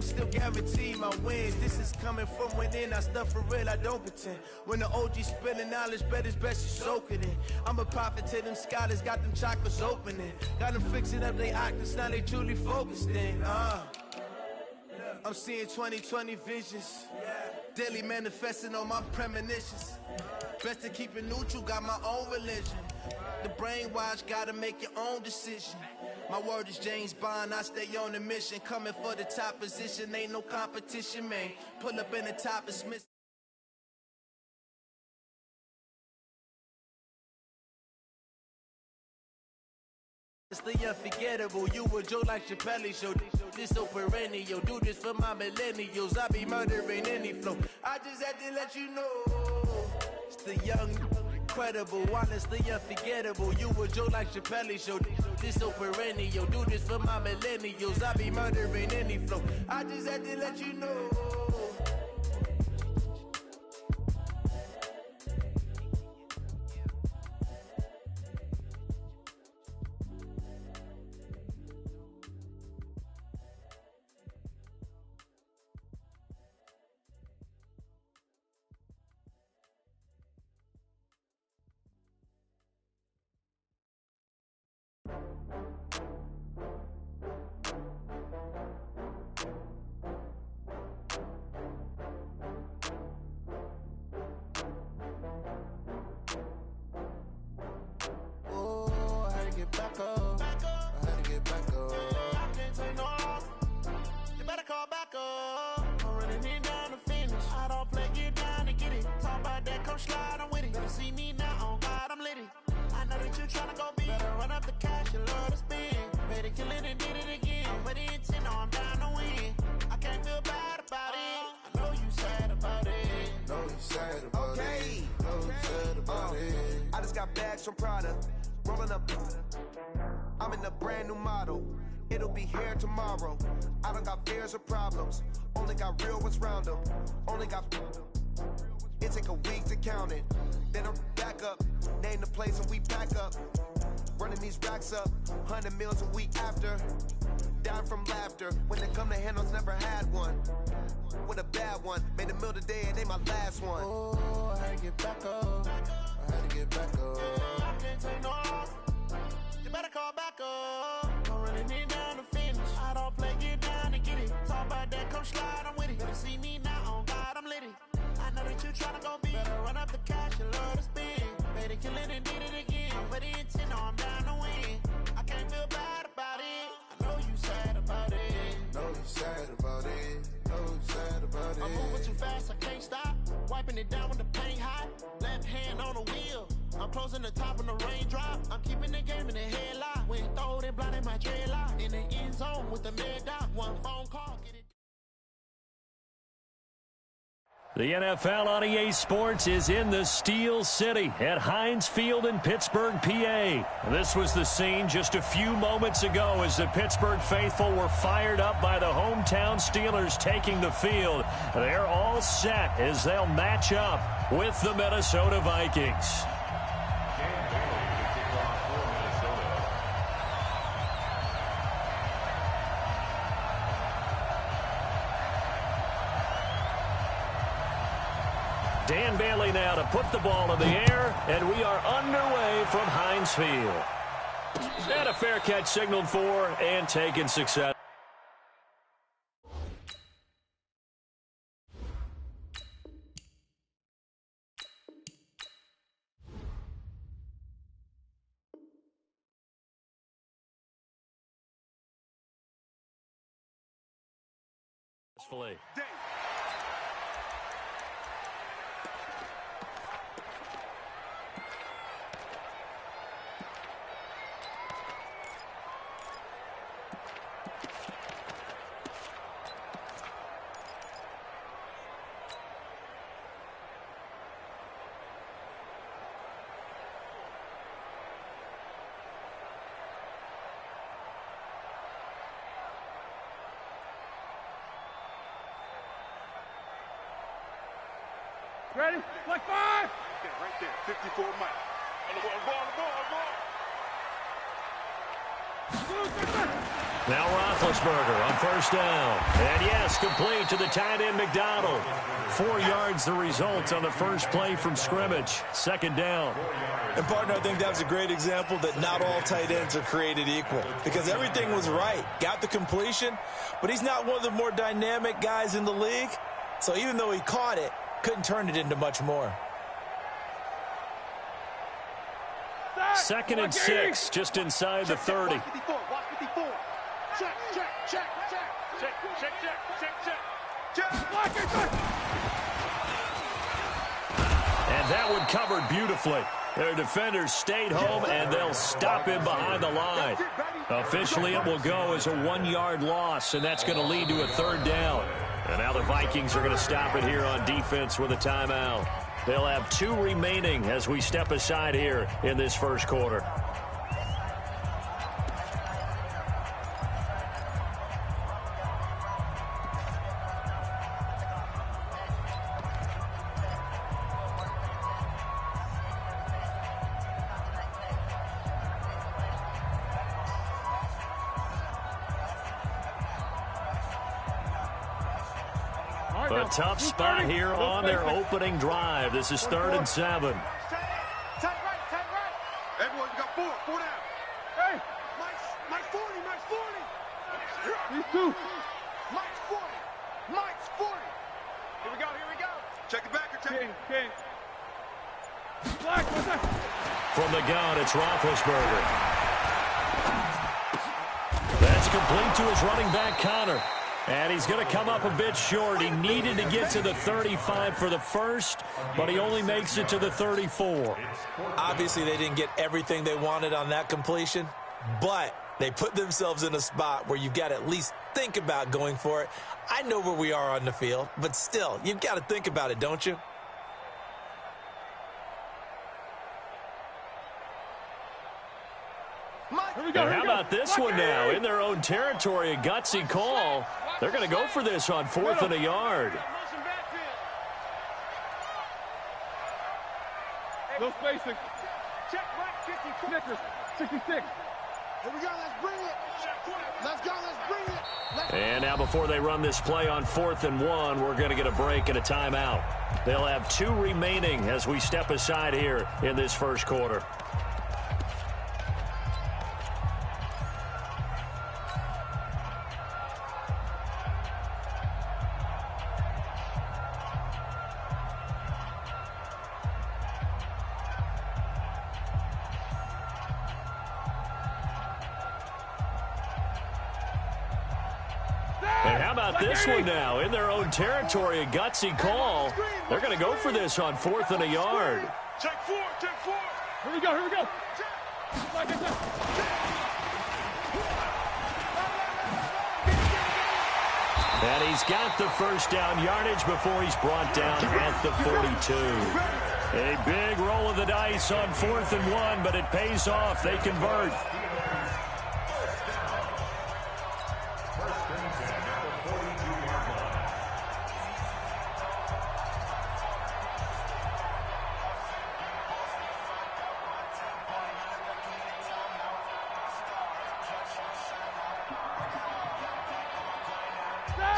I'm still guaranteed my wins. This is coming from within. I stuff for real, I don't pretend. When the OG spilling knowledge, bet it's best you soak it in. I'm a prophet to them scholars, got them chakras opening. Got them fixing up they octaves, now they truly focused in. I'm seeing 2020 visions. Daily manifesting on my premonitions. Best to keep it neutral, got my own religion. The brainwash, gotta make your own decision. My word is James Bond, I stay on the mission. Coming for the top position, ain't no competition, man. Pull up in the top and Smith. It's the unforgettable, you a joke like Chappelle show. This so perennial, do this for my millennials. I be murdering any flow, I just had to let you know. It's the young, incredible, honestly unforgettable. You a joke like Chappelle show. This so perennial, do this for my millennials. I be murdering any flow, I just had to let you know. From Prada, rolling up. I'm in a brand new model. It'll be here tomorrow. I don't got fears or problems. Only got real ones round them. Only got. It take a week to count it. Then I'm back up. Name the place and we pack up. Running these racks up. 100 meals a week after. Dying from laughter. When they come to handles, never had one. With a bad one. Made a meal today and ain't my last one. Oh, I had to get back up. I had to get back up. I can't take no loss. You better call back up. I'm running it down to finish. I don't play, get down and get it. Talk about that, come slide, I'm with it. Better see me now, on God, I'm lit it. I know that you tryna go big. Better run up the cash, you love to spin. Better kill it and did it again. But the intent, no, I'm down to win. I can't feel bad about it. I know you sad about it. Know you sad about it. Know you sad about it. I'm moving too fast, I can't stop. Wiping it down when the paint hot. Left hand on the wheel. I'm closing the top when the raindrop. I'm keeping the game in the headlock. When throwed and blinded my dreadlock. In the end zone with the mid dot. One phone call, get it. The NFL on EA Sports is in the Steel City at Heinz Field in Pittsburgh, PA. This was the scene just a few moments ago as the Pittsburgh faithful were fired up by the hometown Steelers taking the field. They're all set as they'll match up with the Minnesota Vikings. Dan Bailey now to put the ball in the air, and we are underway from Heinz Field. And a fair catch signaled for and taken success. Ready? Like 5! Yeah, right there. 54 miles. On the ball. Now Roethlisberger on first down. And yes, complete to the tight end, McDonald. 4 yards the result on the first play from scrimmage. Second down. And, partner, I think that was a great example that not all tight ends are created equal because everything was right. Got the completion, but he's not one of the more dynamic guys in the league. So even though he caught it, couldn't turn it into much more. Second and 6, just inside the 30. Watch 54. Check. And that one covered beautifully. Their defenders stayed home, and they'll stop him behind the line. Officially, it will go as a 1-yard loss, and that's going to lead to a third down. And now the Vikings are going to stop it here on defense with a timeout. They'll have 2 remaining as we step aside here in this first quarter. A tough spot here on their opening drive. This is 3rd and 7. Tight right. Everyone, you got 4 down. Hey! Mike's 40. These two. Mike's 40. Here we go. Check it back. King. Black, what's that? From the gun, it's Roethlisberger. That's complete to his running back, Connor. And he's going to come up a bit short. He needed to get to the 35 for the first, but he only makes it to the 34. Obviously, they didn't get everything they wanted on that completion, but they put themselves in a spot where you've got to at least think about going for it. I know where we are on the field, but still, you've got to think about it, don't you? And how about this one now? In their own territory, a gutsy call. They're going to go for this on 4th and a yard. No spacing. Check right, 50. Snickers, 66. Here we go. Let's bring it. And now before they run this play on 4th and 1, we're going to get a break and a timeout. They'll have 2 remaining as we step aside here in this first quarter. And how about this one now? In their own territory, a gutsy call. They're going to go for this on 4th and a yard. Check 4. Here we go. And he's got the first down yardage before he's brought down at the 42. A big roll of the dice on 4th and 1, but it pays off. They convert.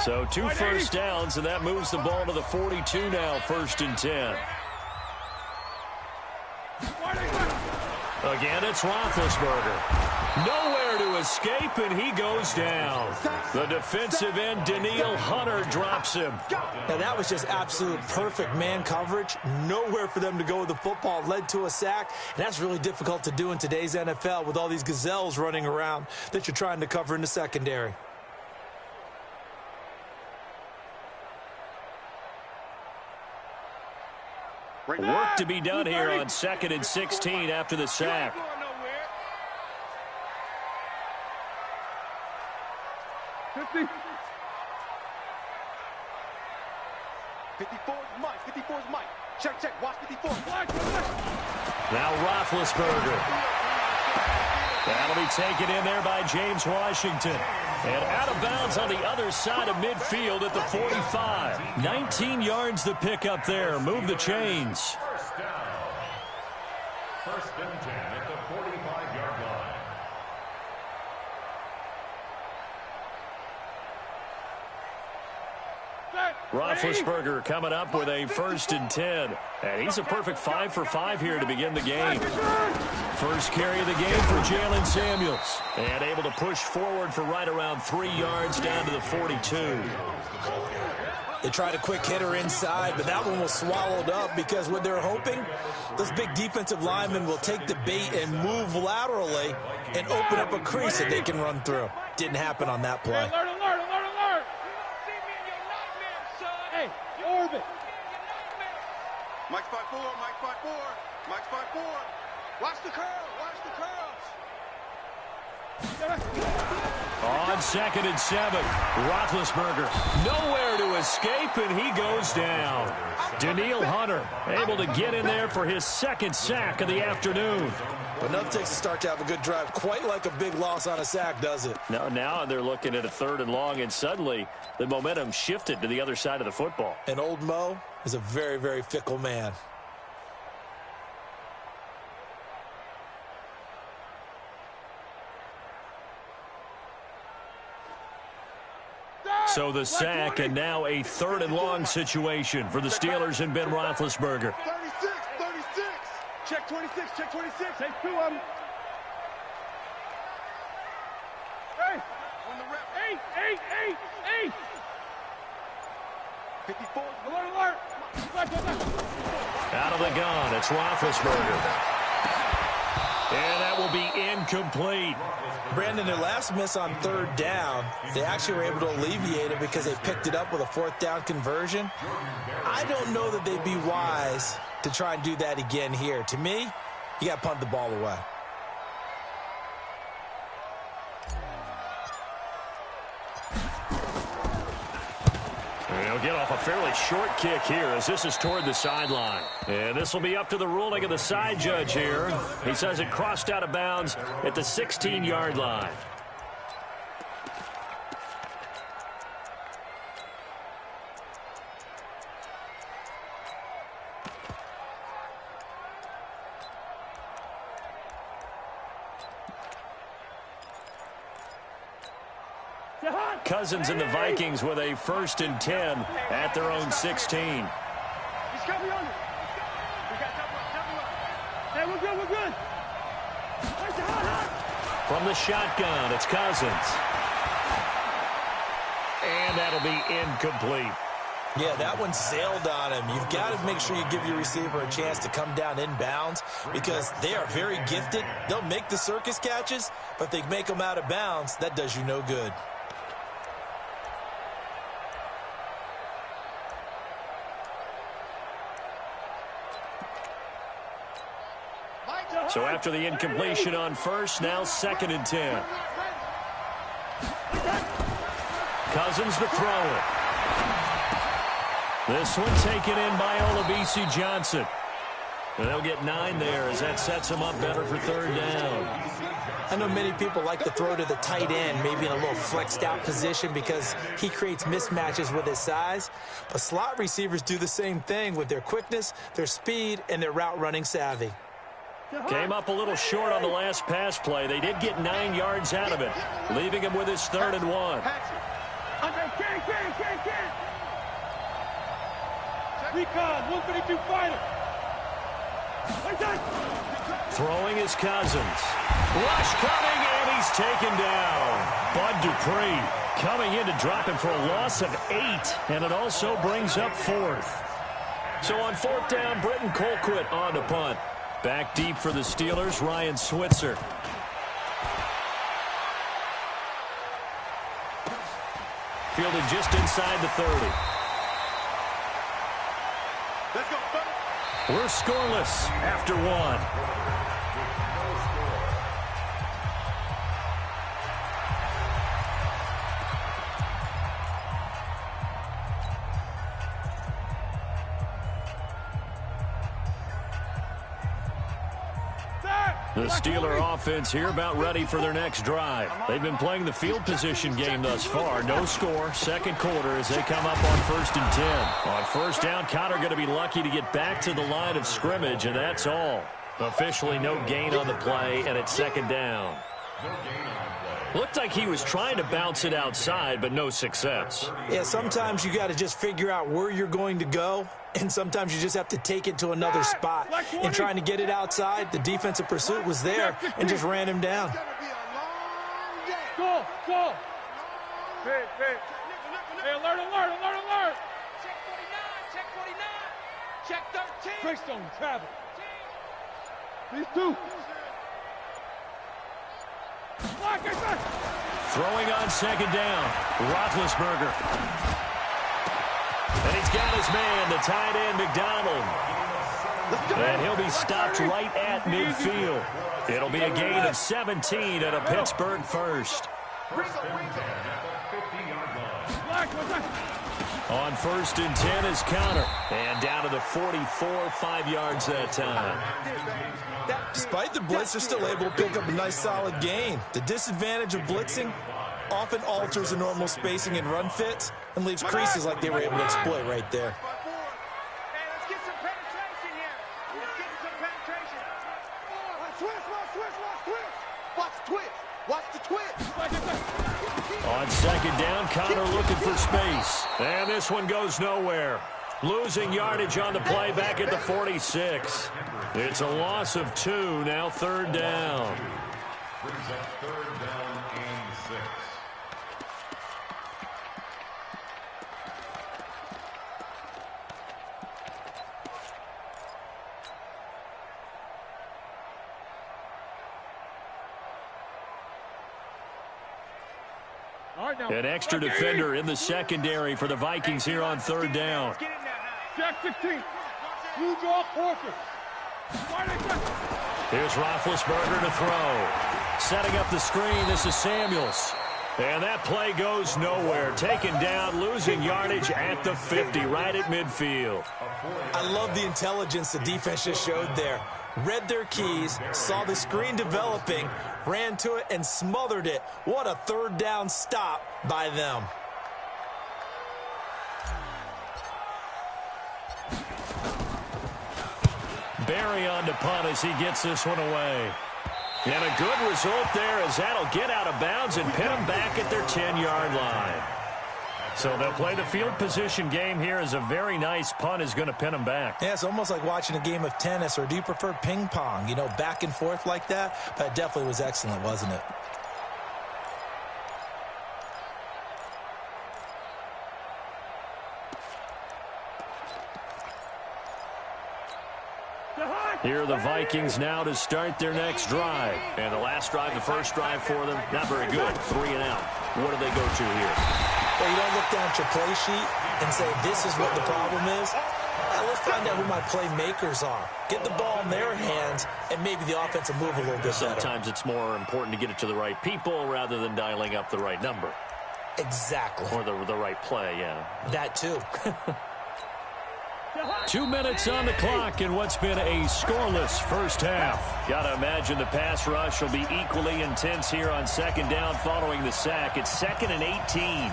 So 2 first downs, and that moves the ball to the 42 now, 1st and 10. Again, it's Roethlisberger. Nowhere to escape, and he goes down. The defensive end, Danielle Hunter, drops him. Now, that was just absolute perfect man coverage. Nowhere for them to go with the football. Led to a sack, and that's really difficult to do in today's NFL with all these gazelles running around that you're trying to cover in the secondary. Work to be done here on 2nd and 16 after the sack. 50. 54 is Mike. Check. Watch 54. Now Roethlisberger. That'll be taken in there by James Washington. And out of bounds on the other side of midfield at the 45. 19 yards to pick up there. Move the chains. First down. 1st and 10 at the 45-yard line. Roethlisberger coming up with a 1st and 10. And he's a perfect 5 for 5 here to begin the game. First carry of the game for Jaylen Samuels. And able to push forward for right around 3 yards down to the 42. They tried a quick hitter inside, but that one was swallowed up because what they're hoping, those big defensive linemen will take the bait and move laterally and open up a crease that they can run through. Didn't happen on that play. Alert, alert, alert, alert! Hey, orbit! Mike's 5-4, Mike's 5-4, Mike's 5-4. Watch the curl, watch the curls. On 2nd and 7, Roethlisberger nowhere to escape, and he goes down. Danielle Hunter able to get in there for his 2nd sack of the afternoon. But enough takes to start to have a good drive. Quite like a big loss on a sack, does it? Now they're looking at a 3rd and long, and suddenly the momentum shifted to the other side of the football. And old Mo is a very, very fickle man. So the sack, and now a 3rd and long situation for the Steelers and Ben Roethlisberger. 36, 36. Check 26, check 26. Take 2 of them. Hey! On the rep. 8. 54. Alert, alert! Out of the gun, it's Roethlisberger. And that will be incomplete. Brandon, their last miss on 3rd down, they actually were able to alleviate it because they picked it up with a 4th down conversion. I don't know that they'd be wise to try and do that again here. To me, you got to punt the ball away. They'll get off a fairly short kick here as this is toward the sideline. And this will be up to the ruling of the side judge here. He says it crossed out of bounds at the 16-yard line. Cousins and the Vikings with a 1st and 10 at their own 16. He's coming on it. We got double up. Hey, we're good, we're good. From the shotgun, it's Cousins. And that'll be incomplete. Yeah, that one sailed on him. You've got to make sure you give your receiver a chance to come down inbounds because they are very gifted. They'll make the circus catches, but they make them out of bounds. That does you no good. So after the incompletion on 1st, now 2nd and 10. Cousins to throw it. This one taken in by Olabisi Johnson. And they'll get 9 there as that sets them up better for 3rd down. I know many people like to throw to the tight end, maybe in a little flexed out position because he creates mismatches with his size. But slot receivers do the same thing with their quickness, their speed, and their route running savvy. Came up a little short on the last pass play. They did get 9 yards out of it, leaving him with his 3rd and 1. Recon, 152 fighter. Throwing is Cousins. Rush coming, and he's taken down. Bud Dupree coming in to drop him for a loss of 8, and it also brings up 4th. So on 4th down, Britton Colquitt on to punt. Back deep for the Steelers, Ryan Switzer. Fielded just inside the 30. Let's go, fellas. We're scoreless after 1. The Steeler offense here about ready for their next drive. They've been playing the field position game thus far. No score, 2nd quarter as they come up on 1st and 10. On 1st down, Conner going to be lucky to get back to the line of scrimmage, and that's all. Officially no gain on the play, and it's 2nd down. No gain on the play. Looked like he was trying to bounce it outside, but no success. Yeah, sometimes you got to just figure out where you're going to go, and sometimes you just have to take it to another spot. And trying to get it outside, the defensive pursuit was there and just ran him down. Go! Hey, alert! Check 49! Check 13! Greystone, travel. These two. Throwing on second down, Roethlisberger. And he's got his man, the tight end, McDonald. And he'll be stopped right at midfield. It'll be a gain of 17 and a Pittsburgh first. On 1st and 10 is Conner. And down to the 44, 5 yards that time. Despite the blitz, they're still able to pick up a nice solid gain. The disadvantage of blitzing often alters the normal spacing and run fits and leaves creases like they were able to exploit right there. Let's get some penetration here. Watch the twist. On second down, Conner looking for space. And this one goes nowhere. Losing yardage on the play back at the 46. It's a loss of 2, now 3rd down. Brings up 3rd down and 6. An extra defender in the secondary for the Vikings here on 3rd down. Jack 16. You draw Porter. Here's Roethlisberger to throw. Setting up the screen, this is Samuels. And that play goes nowhere. Taken down, losing yardage at the 50, right at midfield. I love the intelligence the defense just showed there. Read their keys, saw the screen developing, ran to it, and smothered it. What a 3rd down stop by them. Barry on to punt as he gets this one away. And a good result there as that'll get out of bounds and pin them back at their 10-yard line. So they'll play the field position game here as a very nice punt is going to pin them back. Yeah, it's almost like watching a game of tennis, or do you prefer ping pong? You know, back and forth like that? That definitely was excellent, wasn't it? Here are the Vikings now to start their next drive. And the last drive, the first drive for them, not very good. 3 and out. What do they go to here? Well, you don't look down at your play sheet and say, this is what the problem is. Now, let's find out who my playmakers are. Get the ball in their hands, and maybe the offense will move a little bit better. Sometimes it's more important to get it to the right people rather than dialing up the right number. Exactly. Or the right play, yeah. That too. 2 minutes on the clock in what's been a scoreless first half. Gotta imagine the pass rush will be equally intense here on second down following the sack. It's 2nd and 18.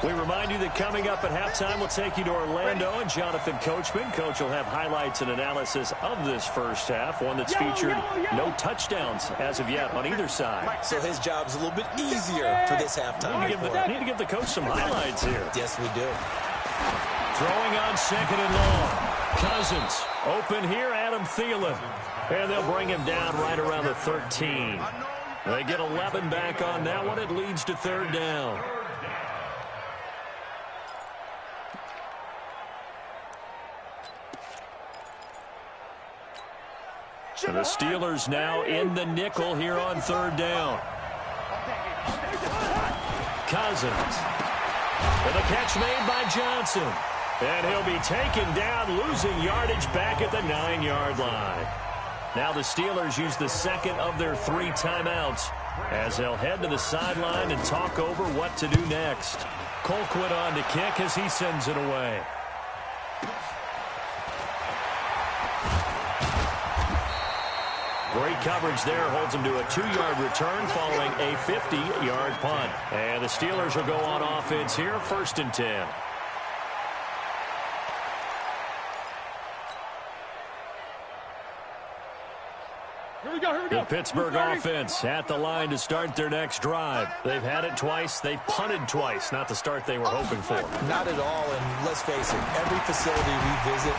We remind you that coming up at halftime, we'll take you to Orlando and Jonathan Coachman. Coach will have highlights and analysis of this first half, one that's featured no touchdowns as of yet on either side. So his job's a little bit easier for this halftime. Need to give the coach some highlights here. Yes, we do. Throwing on 2nd and long. Cousins open here, Adam Thielen. And they'll bring him down right around the 13. They get 11 back on that one. It leads to 3rd down. And the Steelers now in the nickel here on 3rd down. Cousins. And the catch made by Johnson. And he'll be taken down, losing yardage back at the 9-yard line. Now the Steelers use the 2nd of their 3 timeouts as they'll head to the sideline and talk over what to do next. Colquitt on to kick as he sends it away. Great coverage there, holds him to a 2-yard return following a 50-yard punt. And the Steelers will go on offense here, 1st and 10. The Pittsburgh offense at the line to start their next drive. They've had it twice. They've punted twice. Not the start they were hoping for. Not at all, and let's face it, every facility we visit,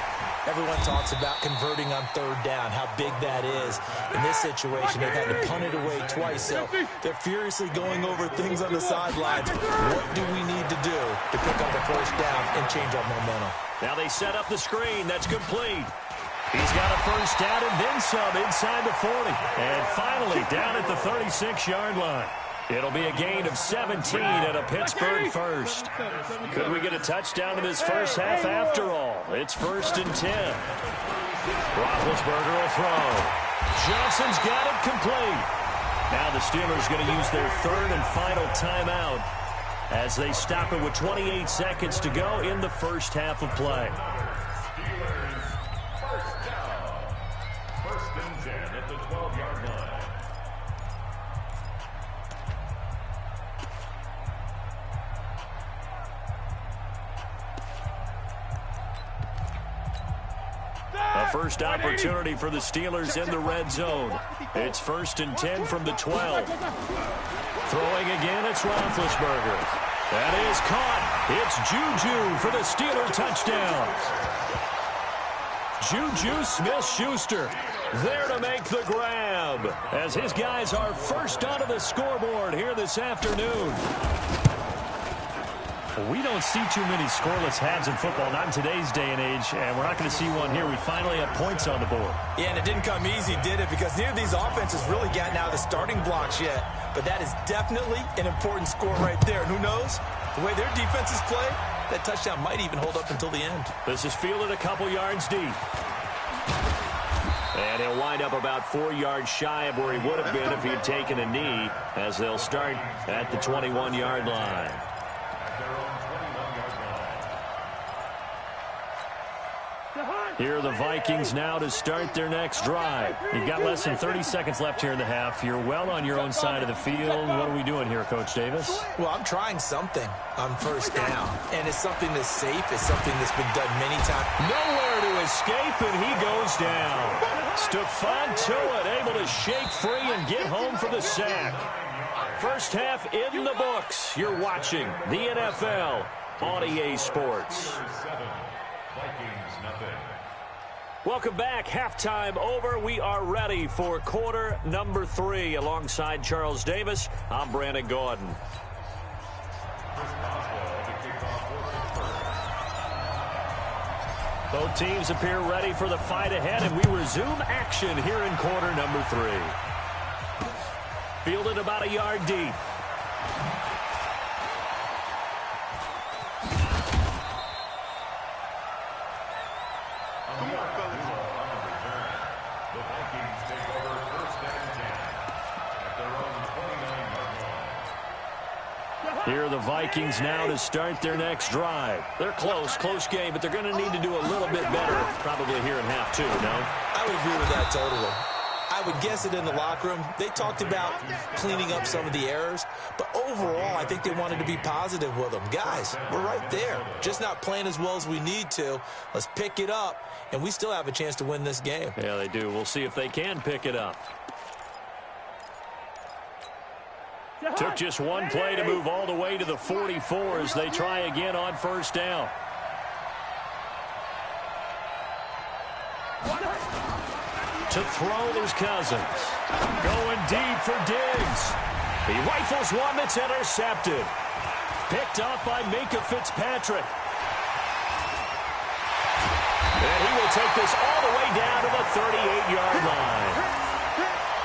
everyone talks about converting on third down, how big that is. In this situation, they've had to punt it away twice, so they're furiously going over things on the sidelines. What do we need to do to pick up the first down and change our momentum? Now they set up the screen. That's complete. He's got a first down and then some inside the 40. And finally down at the 36-yard line. It'll be a gain of 17 and a Pittsburgh first. Could we get a touchdown in this first half after all? It's 1st and 10. Roethlisberger will throw. Johnson's got it complete. Now the Steelers going to use their third and final timeout as they stop it with 28 seconds to go in the first half of play. Steelers first down. 1st and 10 at the 12-yard line. A first opportunity for the Steelers in the red zone. It's 1st and 10 from the 12. Throwing again, it's Roethlisberger. That is caught. It's Juju for the Steeler touchdown. Juju Smith-Schuster there to make the grab as his guys are first onto the scoreboard here this afternoon. We don't see too many scoreless halves in football, not in today's day and age, and we're not going to see one here. We finally have points on the board. Yeah, and it didn't come easy, did it? Because neither of these offenses really gotten out of the starting blocks yet. But that is definitely an important score right there. And who knows? The way their defenses play, that touchdown might even hold up until the end. This is fielded a couple yards deep. And he'll wind up about 4 yards shy of where he would have been if he had taken a knee, as they'll start at the 21-yard line. Here are the Vikings now to start their next drive. You've got less than 30 seconds left here in the half. You're well on your own side of the field. What are we doing here, Coach Davis? Well, I'm trying something on first down, and it's something that's safe. It's something that's been done many times. Nowhere to escape, and he goes down. Stephon Tuitt able to shake free and get home for the sack. First half in the books. You're watching the NFL on EA Sports. Welcome back. Halftime over. We are ready for quarter number 3. Alongside Charles Davis, I'm Brandon Gordon. Both teams appear ready for the fight ahead, and we resume action here in quarter number 3. Fielded about a yard deep. Here are the Vikings now to start their next drive. They're close game, but they're going to need to do a little bit better probably here in half 2, no? I would agree with that totally. I would guess it in the locker room. They talked about cleaning up some of the errors, but overall, I think they wanted to be positive with them. Guys, we're right there. Just not playing as well as we need to. Let's pick it up, and we still have a chance to win this game. Yeah, they do. We'll see if they can pick it up. Took just one play to move all the way to the 44 as they try again on first down. To throw is Cousins. Going deep for Diggs. He rifles one that's intercepted. Picked up by Minkah Fitzpatrick. And he will take this all the way down to the 38-yard line.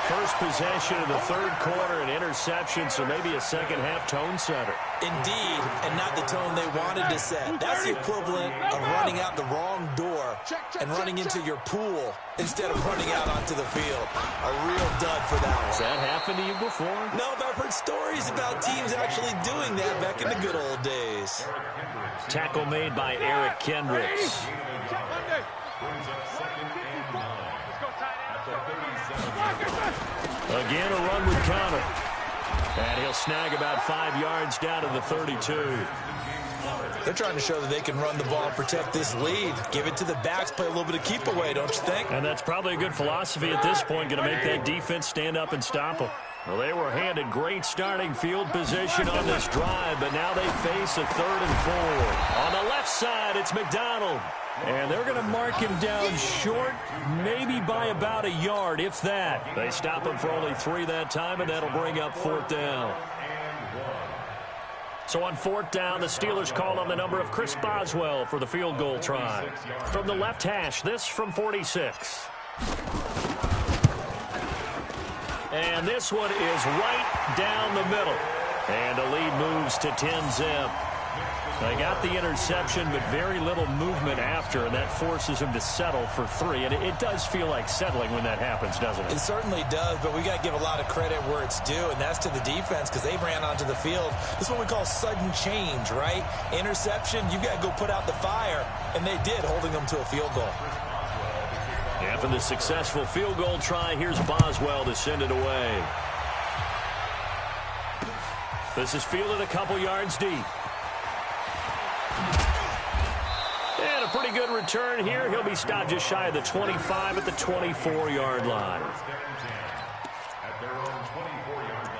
First possession of the third quarter, an interception, so maybe a second-half tone setter. Indeed, and not the tone they wanted to set. That's the equivalent of running out the wrong door and running into your pool instead of running out onto the field. A real dud for that one. Has that happened to you before? No, but I've heard stories about teams actually doing that back in the good old days. Tackle made by Eric Kendricks. Again, a run with Conner. And he'll snag about 5 yards down to the 32. They're trying to show that they can run the ball and protect this lead. Give it to the backs, play a little bit of keep away, don't you think? And that's probably a good philosophy at this point, going to make that defense stand up and stop them. Well, they were handed great starting field position on this drive, but now they face a 3rd and 4. On the left side, it's McDonald. And they're going to mark him down short, maybe by about a yard, if that. They stop him for only 3 that time, and that'll bring up 4th down. So on 4th down, the Steelers call on the number of Chris Boswell for the field goal try. From the left hash, this from 46. And this one is right down the middle. And the lead moves to 10-zip. They got the interception, but very little movement after, and that forces him to settle for 3. And it does feel like settling when that happens, doesn't it? It certainly does, but we got to give a lot of credit where it's due, and that's to the defense because they ran onto the field. This is what we call sudden change, right? Interception, you got to go put out the fire, and they did, holding them to a field goal. After the successful field goal try, here's Boswell to send it away. This is fielded a couple yards deep. And a pretty good return here. He'll be stopped just shy of the 25 at the 24-yard line. At their own 24-yard line.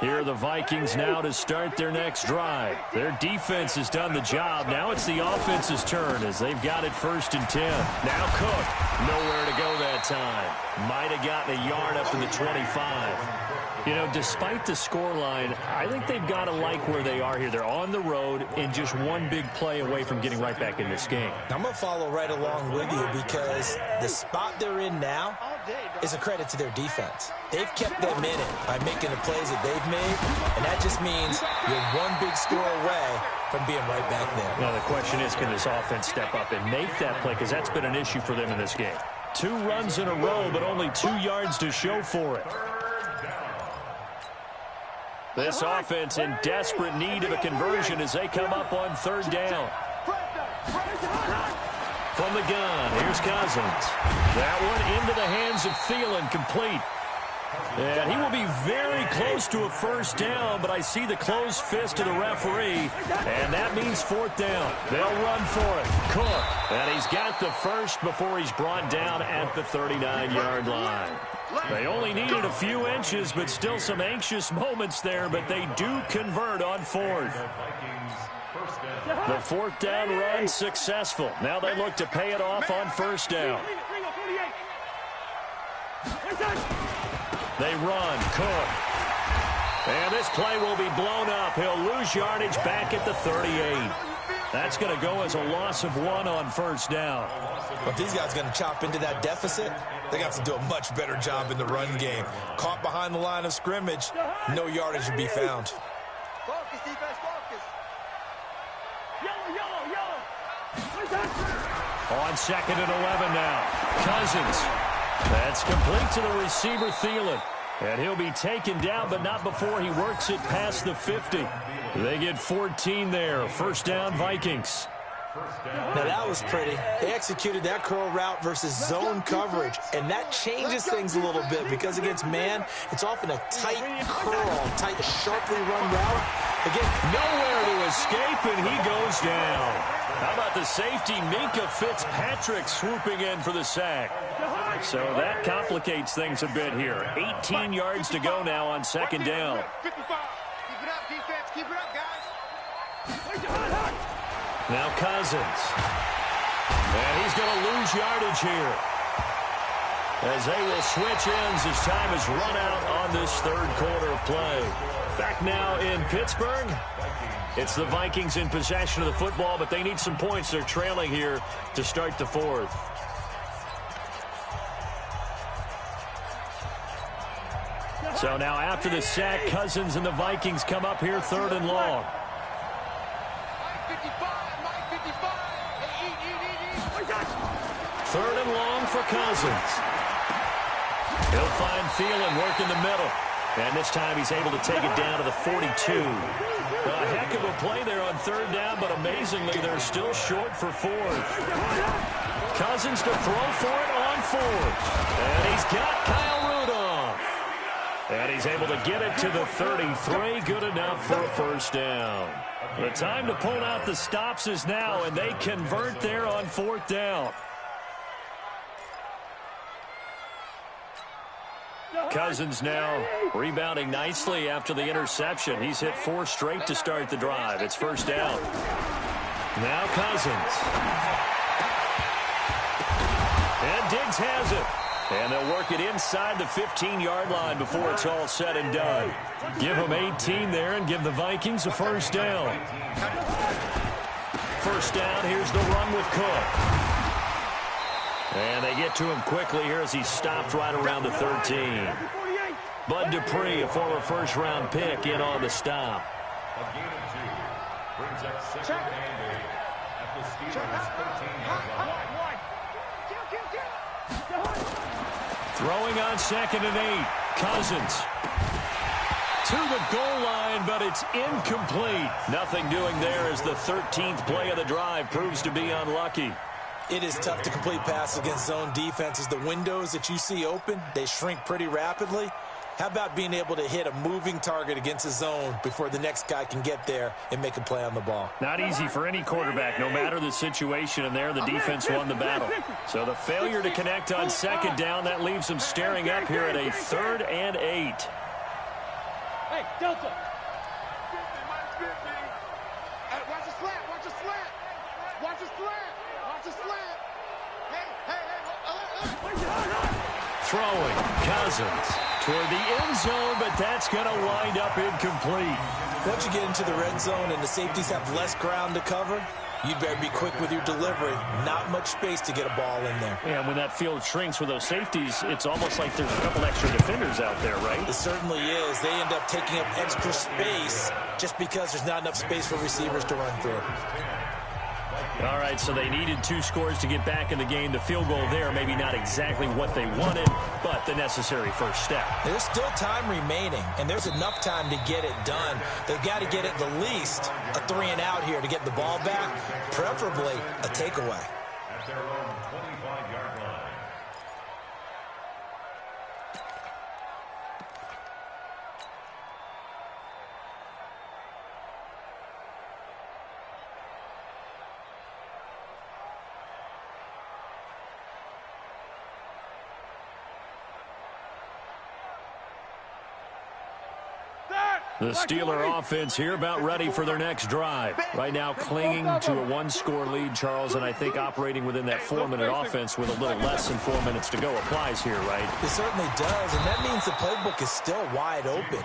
Here are the Vikings now to start their next drive. Their defense has done the job. Now it's the offense's turn as they've got it 1st and 10. Now Cook, nowhere to go that time. Might have gotten a yard up to the 25. You know, despite the scoreline, I think they've got to like where they are here. They're on the road and just one big play away from getting right back in this game. I'm going to follow right along with you because the spot they're in now is a credit to their defense. They've kept them in it by making the plays that they've made, and that just means you're one big score away from being right back there. Now, the question is, can this offense step up and make that play? Because that's been an issue for them in this game. 2 runs in a row, but only 2 yards to show for it. This offense in desperate need of a conversion as they come up on 3rd down. From the gun, here's Cousins. That one into the hands of Thielen, complete. And he will be very close to a 1st down, but I see the closed fist of the referee, and that means 4th down. They'll run for it. Cook, and he's got the first before he's brought down at the 39-yard line. They only needed a few inches, but still some anxious moments there, but they do convert on 4th. The 4th down run successful. Now they look to pay it off on 1st down. They run. Cook. And this play will be blown up. He'll lose yardage back at the 38. That's going to go as a loss of 1 on 1st down. But these guys are going to chop into that deficit. They got to do a much better job in the run game. Caught behind the line of scrimmage, no yardage would be found. Focus, defense, focus. On 2nd and 11 now. Cousins. That's complete to the receiver, Thielen. And he'll be taken down, but not before he works it past the 50. They get 14 there. 1st down, Vikings. Now that was pretty. They executed that curl route versus zone coverage, and that changes things a little bit because against man, it's often a tight curl, tight, sharply run route. Again, nowhere to escape, and he goes down. How about the safety, Minka Fitzpatrick, swooping in for the sack? So that complicates things a bit here. 18 yards to go now on 2nd down. 55. Keep it up, defense. Keep it up, guys. Now Cousins. And he's going to lose yardage here, as they will switch ends as time has run out on this 3rd quarter of play. Back now in Pittsburgh. It's the Vikings in possession of the football, but they need some points. They're trailing here to start the 4th. So now after the sack, Cousins and the Vikings come up here 3rd and long. 3rd and long for Cousins. He'll find Thielen working the middle. And this time he's able to take it down to the 42. A heck of a play there on 3rd down, but amazingly they're still short for 4th. Cousins to throw for it on 4th. And he's got Kyle Rudolph. And he's able to get it to the 33. Good enough for a first down. The time to pull out the stops is now, and they convert there on 4th down. Cousins now rebounding nicely after the interception. He's hit 4 straight to start the drive. It's first down. Now Cousins. And Diggs has it. And they'll work it inside the 15-yard line before it's all said and done. Give them 18 there and give the Vikings a first down. First down, here's the run with Cook. And they get to him quickly here as he stopped right around the 13. Bud Dupree, a former first-round pick, in on the stop. A gain of 2 brings up 2nd and 8 at the Steelers' 13-yard line. Throwing on 2nd and 8. Cousins to the goal line, but it's incomplete. Nothing doing there as the 13th play of the drive proves to be unlucky. It is tough to complete passes against zone defenses. The windows that you see open, they shrink pretty rapidly. How about being able to hit a moving target against a zone before the next guy can get there and make a play on the ball? Not easy for any quarterback, no matter the situation, and there the defense won the battle. So the failure to connect on 2nd down, that leaves them staring up here at a 3rd and 8. Hey, Delta. Hey, watch the slant, watch the slant. Watch the slant, watch the slant. Hey. Throwing, Cousins toward the end zone, but that's going to wind up incomplete. Once you get into the red zone and the safeties have less ground to cover, you'd better be quick with your delivery. Not much space to get a ball in there. Yeah, when that field shrinks with those safeties, it's almost like there's a couple extra defenders out there, right? It certainly is. They end up taking up extra space just because there's not enough space for receivers to run through. All right, so they needed 2 scores to get back in the game. The field goal there, maybe not exactly what they wanted, but the necessary first step. There's still time remaining, and there's enough time to get it done. They've got to get at the least a 3-and-out here to get the ball back, preferably a takeaway. At their own 25-yard line. The Steeler offense here about ready for their next drive. Right now clinging to a 1-score lead, Charles, and I think operating within that 4-minute offense with a little less than 4 minutes to go applies here, right? It certainly does, and that means the playbook is still wide open.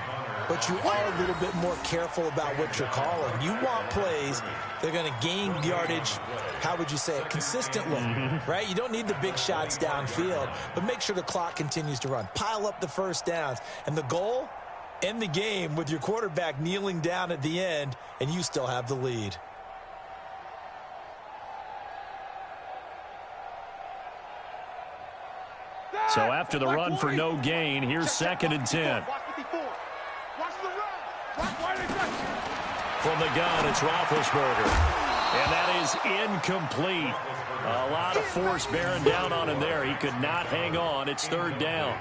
But you are a little bit more careful about what you're calling. You want plays that are going to gain yardage, how would you say it, consistently, right? You don't need the big shots downfield, but make sure the clock continues to run. Pile up the first downs, and the goal? End the game with your quarterback kneeling down at the end, and you still have the lead. So after the run for no gain, here's 2nd and 10. From the gun, it's Roethlisberger. And that is incomplete. A lot of force bearing down on him there. He could not hang on. It's 3rd down.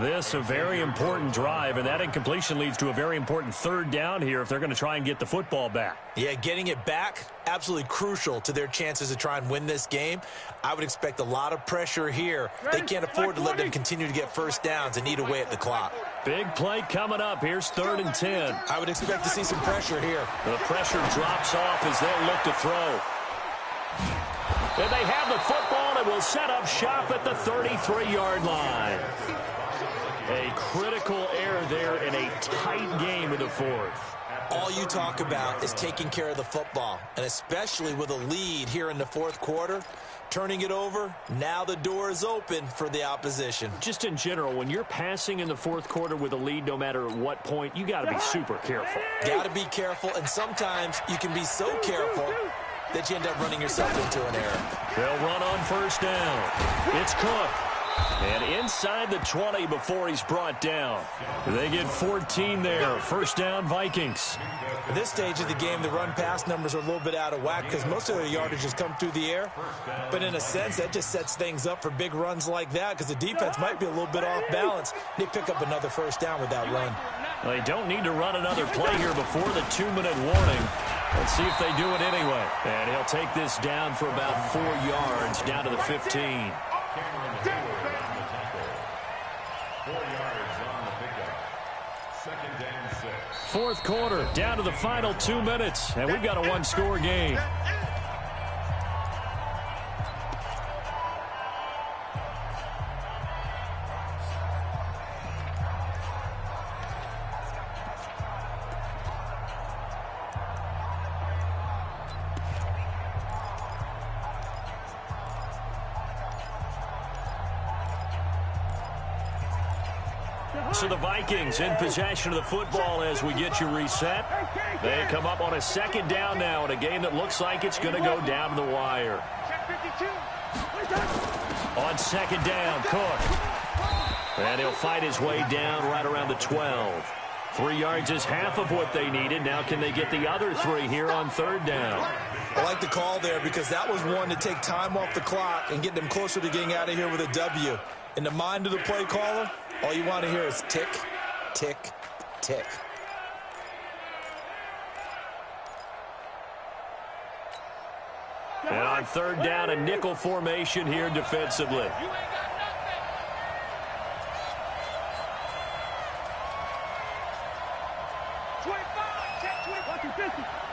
This a very important drive, and that incompletion leads to a very important 3rd down here if they're going to try and get the football back. Yeah, getting it back, absolutely crucial to their chances to try and win this game. I would expect a lot of pressure here. They can't afford to let them continue to get first downs and eat away at the clock. Big play coming up. Here's 3rd and 10. I would expect to see some pressure here. The pressure drops off as they'll look to throw. And they have the football and will set up shop at the 33-yard line. A critical error there in a tight game in the 4th. All you talk about is taking care of the football, and especially with a lead here in the 4th quarter, turning it over, now the door is open for the opposition. Just in general, when you're passing in the 4th quarter with a lead, no matter at what point, you got to be super careful. Got to be careful, and sometimes you can be so careful that you end up running yourself into an error. They'll run on first down. It's Cook. And inside the 20 before he's brought down. They get 14 there. First down, Vikings. At this stage of the game, the run-pass numbers are a little bit out of whack because most of their yardage has come through the air. But in a sense, that just sets things up for big runs like that because the defense might be a little bit off balance. They pick up another first down with that run. They don't need to run another play here before the 2-minute warning. Let's see if they do it anyway. And he'll take this down for about 4 yards, down to the 15. 4 yards on the pickup. Second and 6. Fourth quarter, down to the final 2 minutes, and we've got a one-score game. So the Vikings in possession of the football as we get you reset. They come up on a second down now in a game that looks like it's going to go down to the wire. On second down, Cook. And he'll fight his way down right around the 12. 3 yards is half of what they needed. Now can they get the other 3 here on third down? I like the call there because that was one to take time off the clock and get them closer to getting out of here with a W. In the mind of the play caller, all you want to hear is tick, tick, tick. And on third down, a nickel formation here defensively.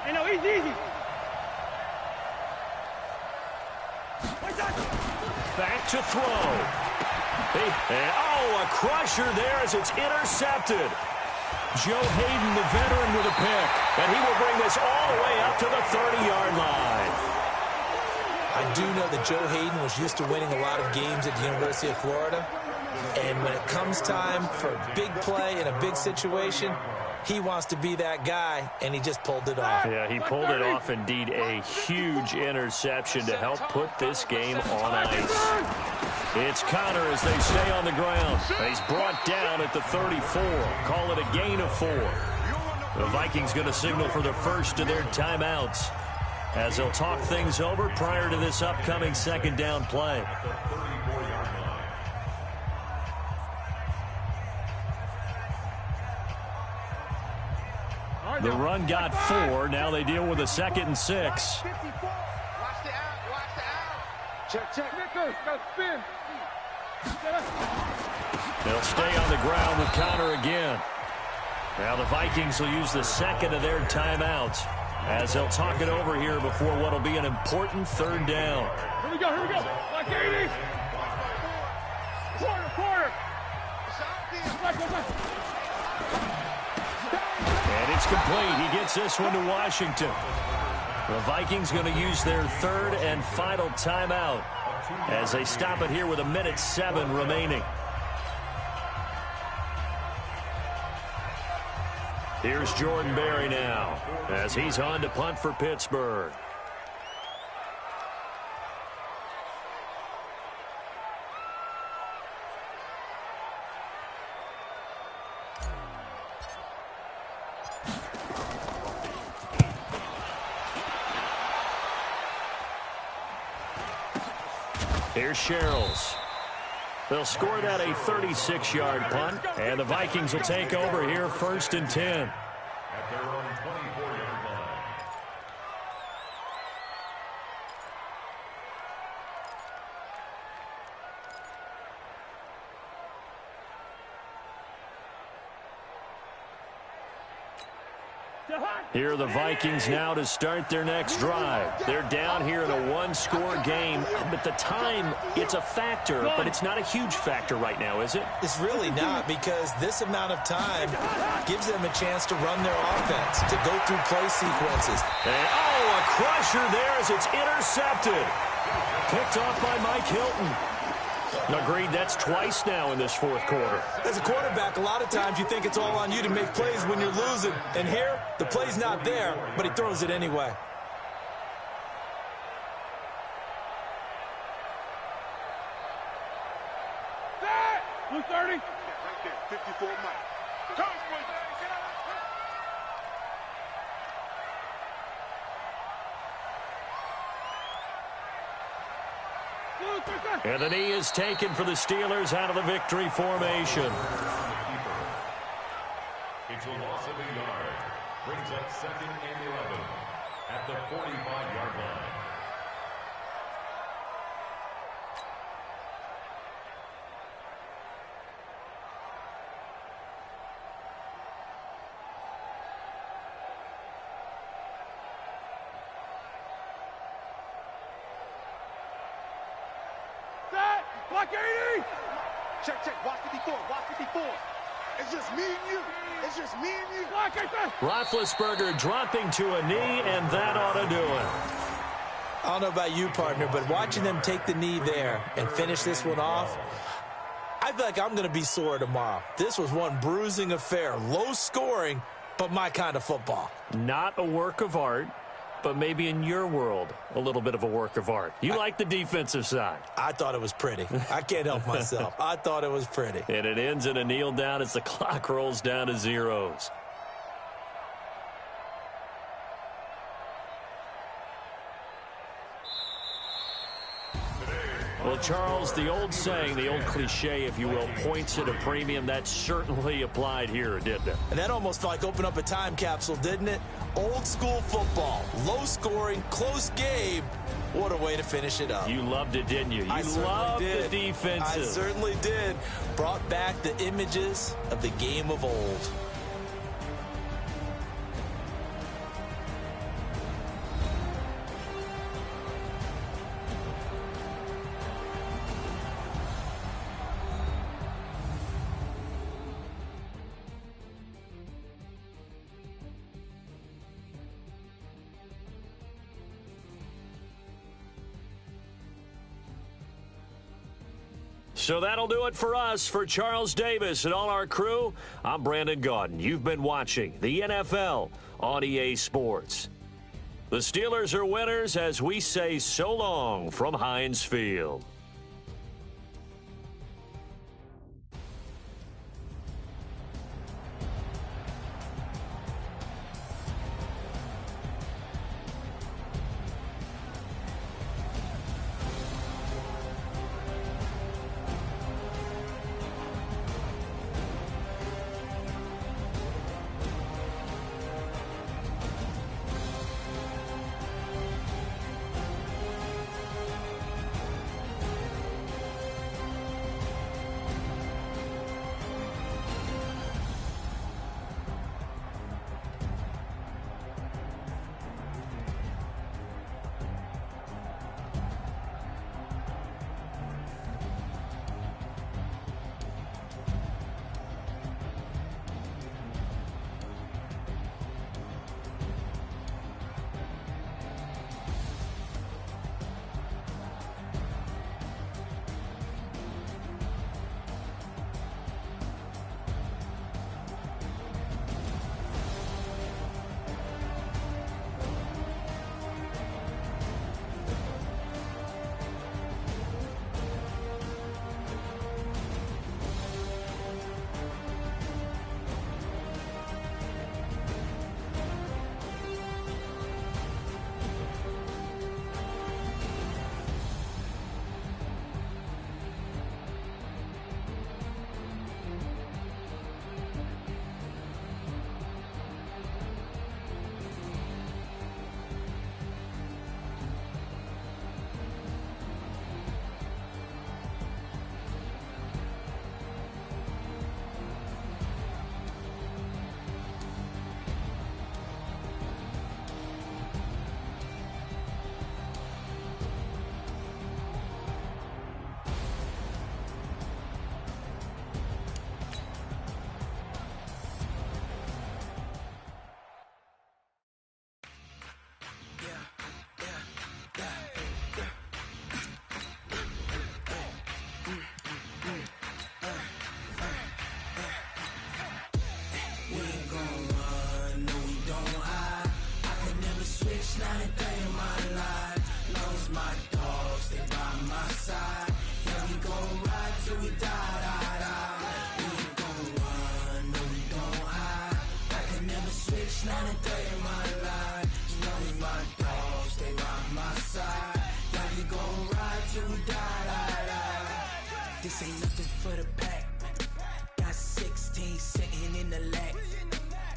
Hey, no, easy. Back to throw. A crusher there as it's intercepted. Joe Hayden, the veteran, with a pick. And he will bring this all the way up to the 30-yard line. I do know that Joe Hayden was used to winning a lot of games at the University of Florida. And when it comes time for a big play in a big situation, he wants to be that guy, and he just pulled it off. Yeah, he pulled it off, indeed. A huge interception to help put this game on ice. It's Connor as they stay on the ground. He's brought down at the 34. Call it a gain of 4. The Vikings going to signal for the first of their timeouts as they'll talk things over prior to this upcoming second down play. The run got 4. Now they deal with a 2nd and 6. Watch the out. Check. Nicker, go spin. They'll stay on the ground with Connor again. Now the Vikings will use the second of their timeouts as they'll talk it over here before what will be an important third down. Here we go. Like 80. Quarter. And it's complete. He gets this one to Washington. The Vikings going to use their third and final timeout as they stop it here with 1:07 remaining. Here's Jordan Berry now as he's on to punt for Pittsburgh. Here's Sherrills. They'll score that a 36-yard punt, and the Vikings will take over here 1st and 10. At their own 24-yard line. Here are the Vikings now to start their next drive. They're down here in a one-score game, but the time, it's a factor, but it's not a huge factor right now, is it? It's really not, because this amount of time gives them a chance to run their offense, to go through play sequences. And, a crusher there as it's intercepted. Picked off by Mike Hilton. Agreed, that's twice now in this fourth quarter. As a quarterback, a lot of times you think it's all on you to make plays when you're losing. And here, the play's not there, but he throws it anyway. Blue 30. Yeah, right there. 54 Mike. Come with it. And the knee is taken for the Steelers out of the victory formation. It's a loss of a yard. Brings up 2nd and 11 at the 45-yard line. Set. Block 80. Check. Watch 54. Watch 54. It's just me and you. It's just me and you. Block 80. Roethlisberger dropping to a knee, and that ought to do it. I don't know about you, partner, but watching them take the knee there and finish this one off, I feel like I'm going to be sore tomorrow. This was one bruising affair. Low scoring, but my kind of football. Not a work of art, but maybe in your world, a little bit of a work of art. You like the defensive side. I thought it was pretty. I can't help myself. I thought it was pretty. And it ends in a kneel down as the clock rolls down to zeros. Well, Charles, the old saying, the old cliche, if you will, points at a premium, that certainly applied here, didn't it? And that almost felt like open up a time capsule, didn't it? Old school football, low scoring, close game. What a way to finish it up. You loved it, didn't you? You loved the defensive. I certainly did. Brought back the images of the game of old. So that'll do it for us. For Charles Davis and all our crew, I'm Brandon Gaudin. You've been watching the NFL on EA Sports. The Steelers are winners as we say so long from Heinz Field. this ain't nothing for the pack. Got 16 sitting in the lap.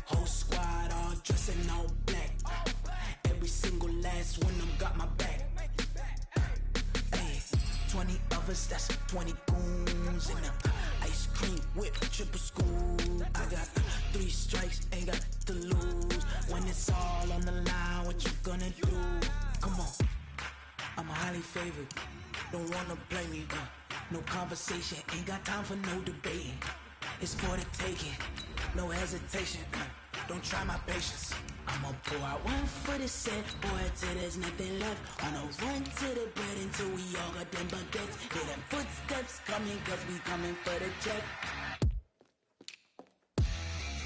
Whole squad all dressing all black. Every single last one of them got my back. Hey, 20 of us, that's 20 goons in them. Ice cream whip, triple school. I got 3 strikes, ain't got to lose. When it's all on the line, what you gonna do? Come on, I'm highly favored. Don't wanna blame me, no conversation, ain't got time for no debating. It's for the taking, no hesitation, don't try my patience. I'ma pour out one for the set, boy, till there's nothing left. On a run to the bread until we all got them baguettes. Hear them footsteps coming, cause we coming for the check.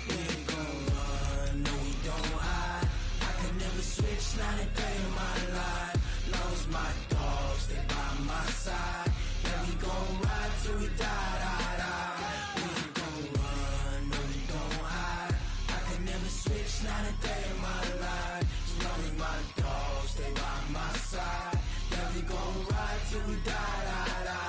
We ain't gon' run, no we don't hide. I could never switch, not a day in my life. Long as my dogs, they by my side. Yeah, we gon' ride till we die, die, die. We ain't gon' run, no we don't hide. I could never switch, not a day in my life. As long as my dogs, they by my side. Yeah, we gon' ride till we die, die, die.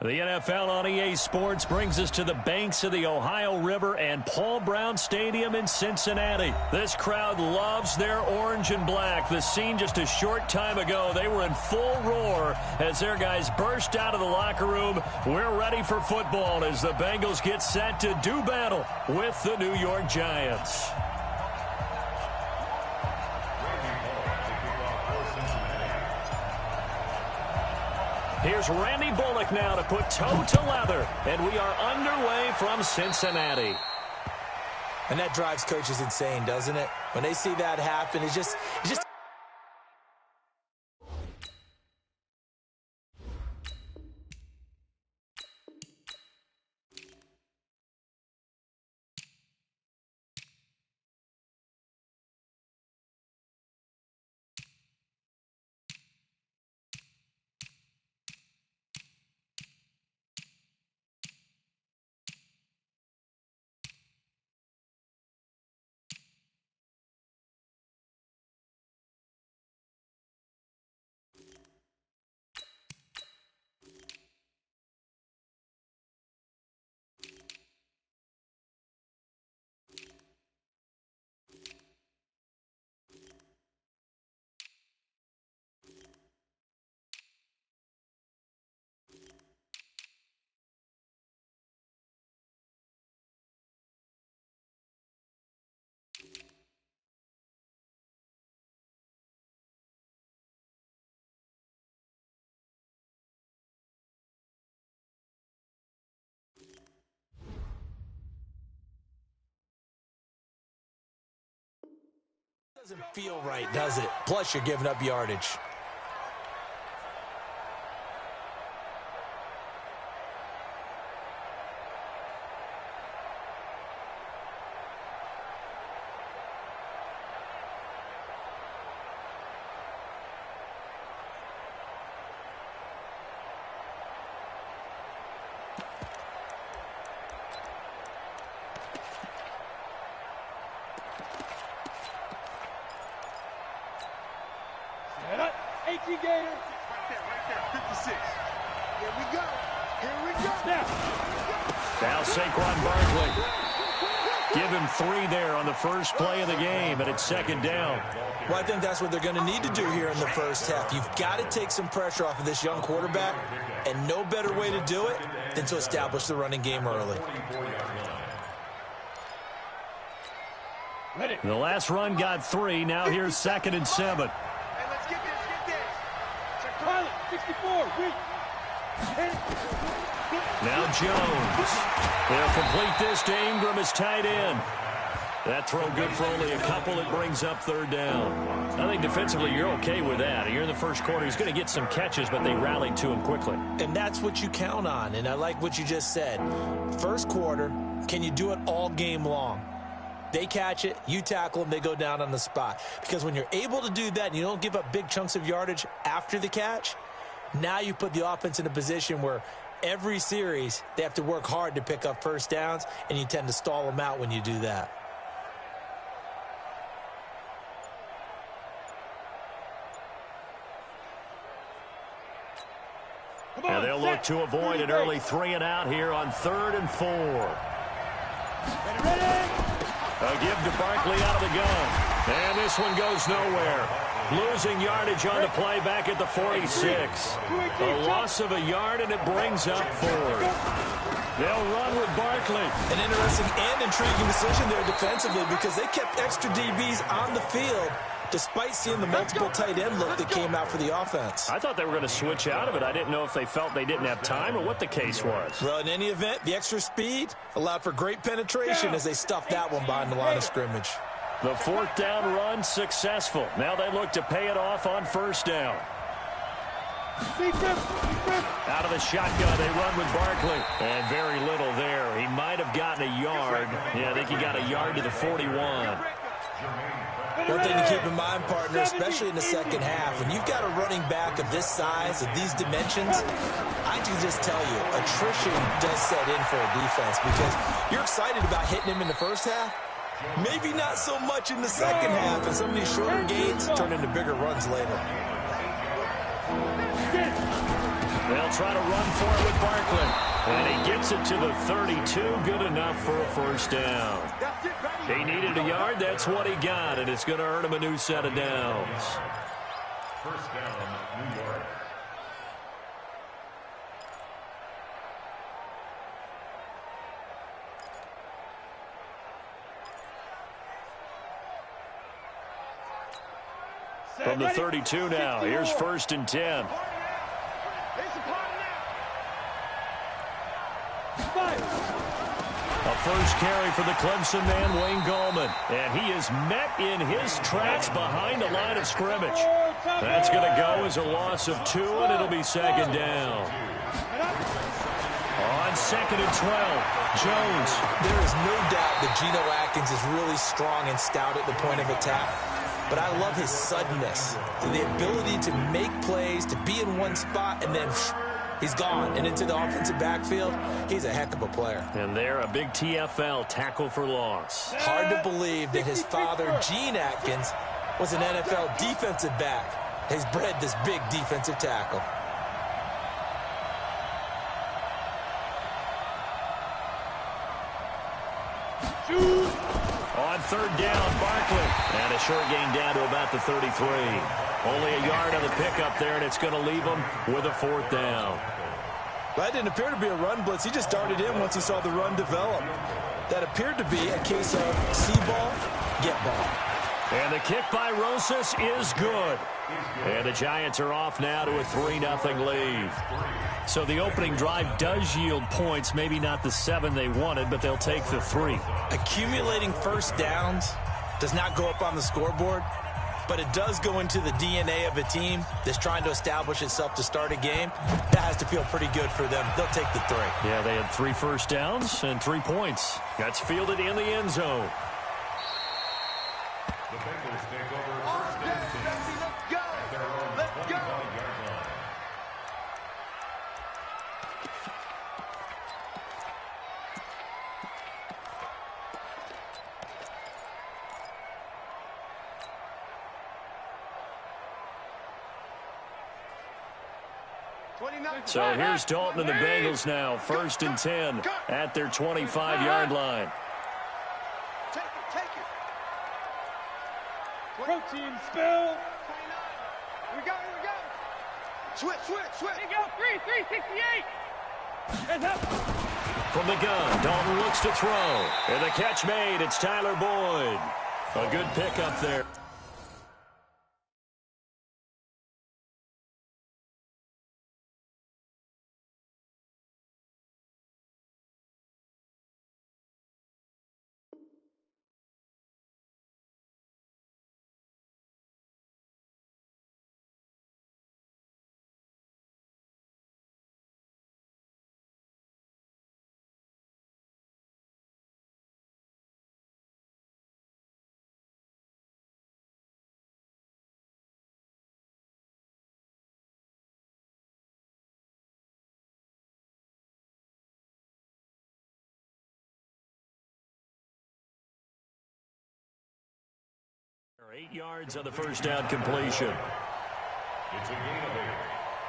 The NFL on EA Sports brings us to the banks of the Ohio River and Paul Brown Stadium in Cincinnati. This crowd loves their orange and black. The scene just a short time ago, they were in full roar as their guys burst out of the locker room. We're ready for football as the Bengals get set to do battle with the New York Giants. Here's Randy Bullock now to put toe to leather, and we are underway from Cincinnati. And that drives coaches insane, doesn't it? When they see that happen, it's just doesn't feel right, does it? Plus, you're giving up yardage. Gator. Right there, 56. Here we go. Now Saquon Barkley. Give him 3 there on the first play of the game, and it's second down. Well, I think that's what they're going to need to do here in the first half. You've got to take some pressure off of this young quarterback, and no better way to do it than to establish the running game early. The last run got 3. Now here's 2nd and 7. Hey, let's get this. Pilot, 64, weak. Now Jones. They'll complete this to Ingram as tight end. That throw good for only a couple. It brings up 3rd down. I think defensively you're okay with that. You're in the first quarter. He's going to get some catches, but they rallied to him quickly. And that's what you count on, and I like what you just said. First quarter, can you do it all game long? They catch it, you tackle them, they go down on the spot. Because when you're able to do that and you don't give up big chunks of yardage after the catch, now you put the offense in a position where every series they have to work hard to pick up first downs, and you tend to stall them out when you do that. And they'll look to avoid an early 3 and out here on 3rd and 4. A give to Barkley out of the gun. And this one goes nowhere. Losing yardage on the play back at the 46. A loss of a yard, and it brings up 4th. They'll run with Barkley. An interesting and intriguing decision there defensively, because they kept extra DBs on the field despite seeing the multiple tight end look that came out for the offense. I thought they were going to switch out of it. I didn't know if they felt they didn't have time or what the case was. Well, in any event, the extra speed allowed for great penetration as they stuffed that one behind the line of scrimmage. The 4th down run successful. Now they look to pay it off on 1st down. Out of the shotgun, they run with Barkley. And very little there. He might have gotten a yard. Yeah, I think he got a yard to the 41. One thing to keep in mind, partner, especially in the second half, when you've got a running back of this size, of these dimensions, I can just tell you, attrition does set in for a defense, because you're excited about hitting him in the first half. Maybe not so much in the second half, and some of these shorter gains turn into bigger runs later. They'll try to run for it with Barkley. And he gets it to the 32. Good enough for a 1st down. He needed a yard. That's what he got, and it's going to earn him a new set of downs. 1st down, New York. From the 32 now, here's 1st and 10. A first carry for the Clemson man, Wayne Gallman. And he is met in his tracks behind the line of scrimmage. That's going to go as a loss of 2, and it'll be 2nd down. On 2nd and 12, Jones. There is no doubt that Geno Atkins is really strong and stout at the point of attack. But I love his suddenness, the ability to make plays, to be in one spot, and then he's gone and into the offensive backfield. He's a heck of a player. And there, a big TFL tackle for loss. Hard to believe that his father, Gene Atkins, was an NFL defensive back. He's bred this big defensive tackle. On 3rd down, Barkley. And a short gain down to about the 33. Only a yard on the pickup there, and it's going to leave him with a 4th down. That didn't appear to be a run blitz. He just darted in once he saw the run develop. That appeared to be a case of see ball, get ball. And the kick by Rosas is good. And the Giants are off now to a 3-0 lead. So the opening drive does yield points, maybe not the 7 they wanted, but they'll take the 3. Accumulating first downs does not go up on the scoreboard, but it does go into the DNA of a team that's trying to establish itself to start a game. That has to feel pretty good for them. They'll take the 3. Yeah, they had 3 first downs and 3 points. That's fielded in the end zone. The Bengals take over 1st and 10. Let's go. Let's go. 25-yard line. So here's Dalton and the Bengals now. 1st and 10 at their 25-yard line. Take it, take it. Protein spill. Here we go, here we go. Switch, switch, switch. Here you go, 368. Heads up. From the gun, Dalton looks to throw. And the catch made. It's Tyler Boyd. A good pickup there. 8 yards on the first down completion. It's a gain of 8.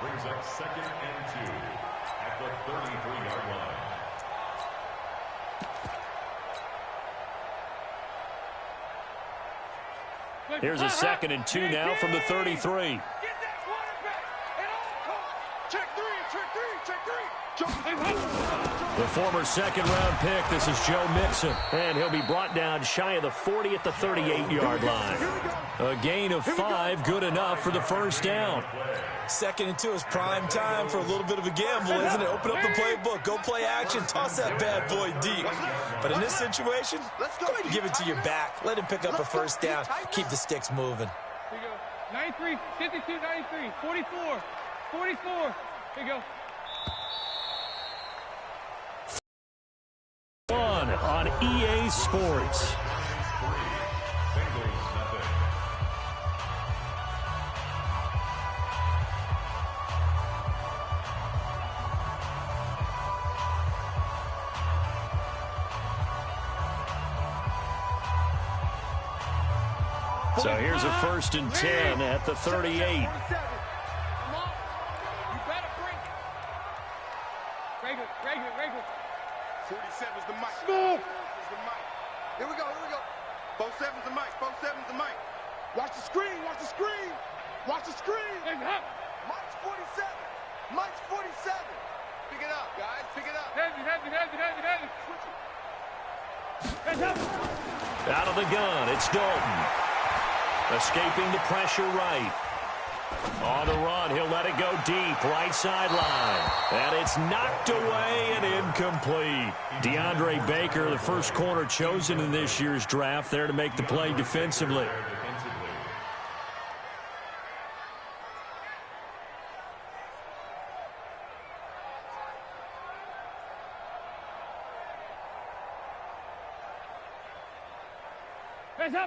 Brings up 2nd and 2 at the 33-yard line. Here's a 2nd and 2 now from the 33. Get that quarterback at all costs. Check three. The former second-round pick, this is Joe Mixon. And he'll be brought down shy of the 40 at the 38-yard line. A gain of 5, good enough for the first down. 2nd and 2 is prime time for a little bit of a gamble, isn't it? Open up the playbook, go play action, toss that bad boy deep. But in this situation, go ahead and give it to your back. Let him pick up a first down. Keep the sticks moving. Here you go. 93, 52, 93, 44, 44. Here you go. On EA Sports. So here's a 1st and 10 at the 38. Come on. You better bring it. Regular. 47's the mic. Smooth. Is the mic. Here we go. 47's the mic. 47's the mic. Watch the screen. Hey, up. Mike's 47. Mike's 47. Pick it up, guys. Pick it up. Heavy. Hands up. Out of the gun, it's Dalton. Escaping the pressure right. On the run, he'll let it go deep, right sideline. And it's knocked away and incomplete. DeAndre Baker, the first corner chosen in this year's draft, there to make the play defensively.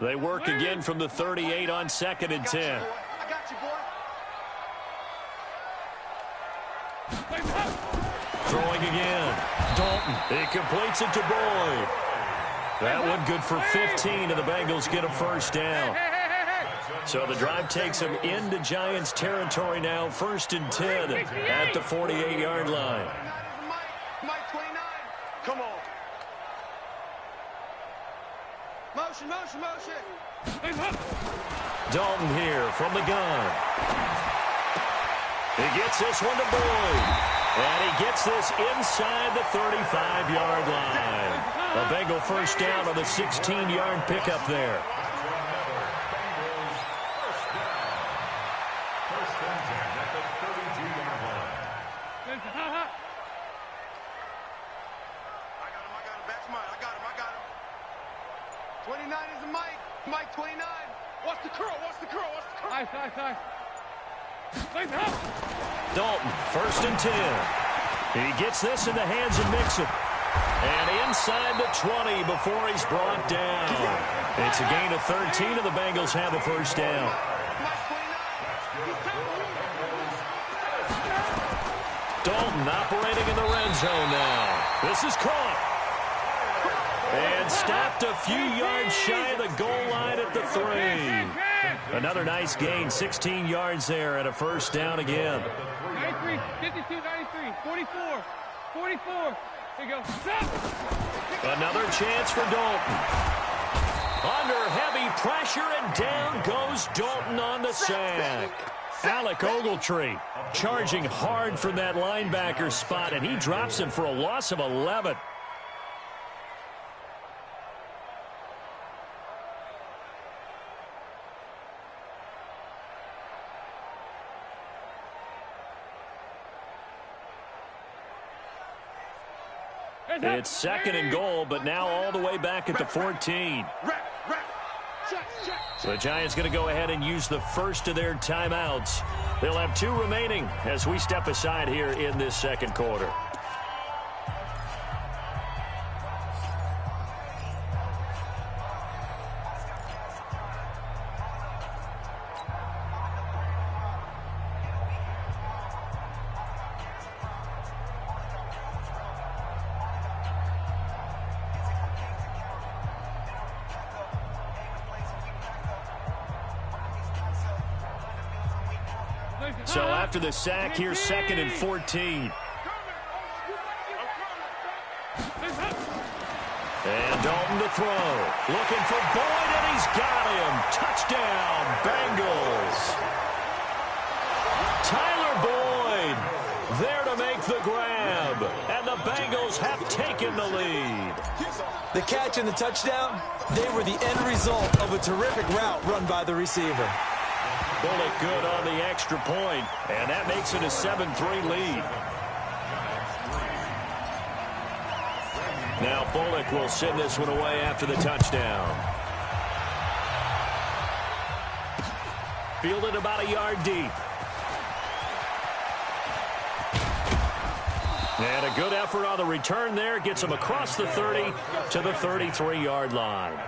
They work again from the 38 on 2nd and 10. I got you, boy. Throwing again. Dalton. He completes it to Boyd. That one good for 15, and the Bengals get a first down. So the drive takes them into Giants territory now. 1st and 10 at the 48-yard line. Mike 29. Come on. Motion. Dalton here from the gun. He gets this one to Boyd. And he gets this inside the 35-yard line. A Bengal first down on the 16-yard pickup there. First and 10 at the 32-yard line. I got him. That's mine. I got him. 29 is the mic. Mike 29. Watch the curl. Nice. Dalton, 1st and 10. He gets this in the hands of Mixon. And inside the 20 before he's brought down. It's a gain of 13, and the Bengals have a first down. Dalton operating in the red zone now. This is caught. And stopped a few yards shy of the goal line at the 3. Another nice gain, 16 yards there, and a first down again. 93, 52, 93, 44. Here you go. Stop. Another chance for Dalton. Under heavy pressure, and down goes Dalton on the sack. Alec Ogletree charging hard from that linebacker spot, and he drops him for a loss of 11. It's 2nd and goal, but now all the way back at the 14. The Giants going to go ahead and use the first of their timeouts. They'll have 2 remaining as we step aside here in this second quarter. So after the sack, here's 2nd and 14. And Dalton to throw. Looking for Boyd, and he's got him. Touchdown, Bengals. Tyler Boyd there to make the grab. And the Bengals have taken the lead. The catch and the touchdown, they were the end result of a terrific route run by the receiver. Bullock good on the extra point, and that makes it a 7-3 lead. Now Bullock will send this one away after the touchdown. Fielded about a yard deep. And a good effort on the return there. Gets him across the 30 to the 33-yard line.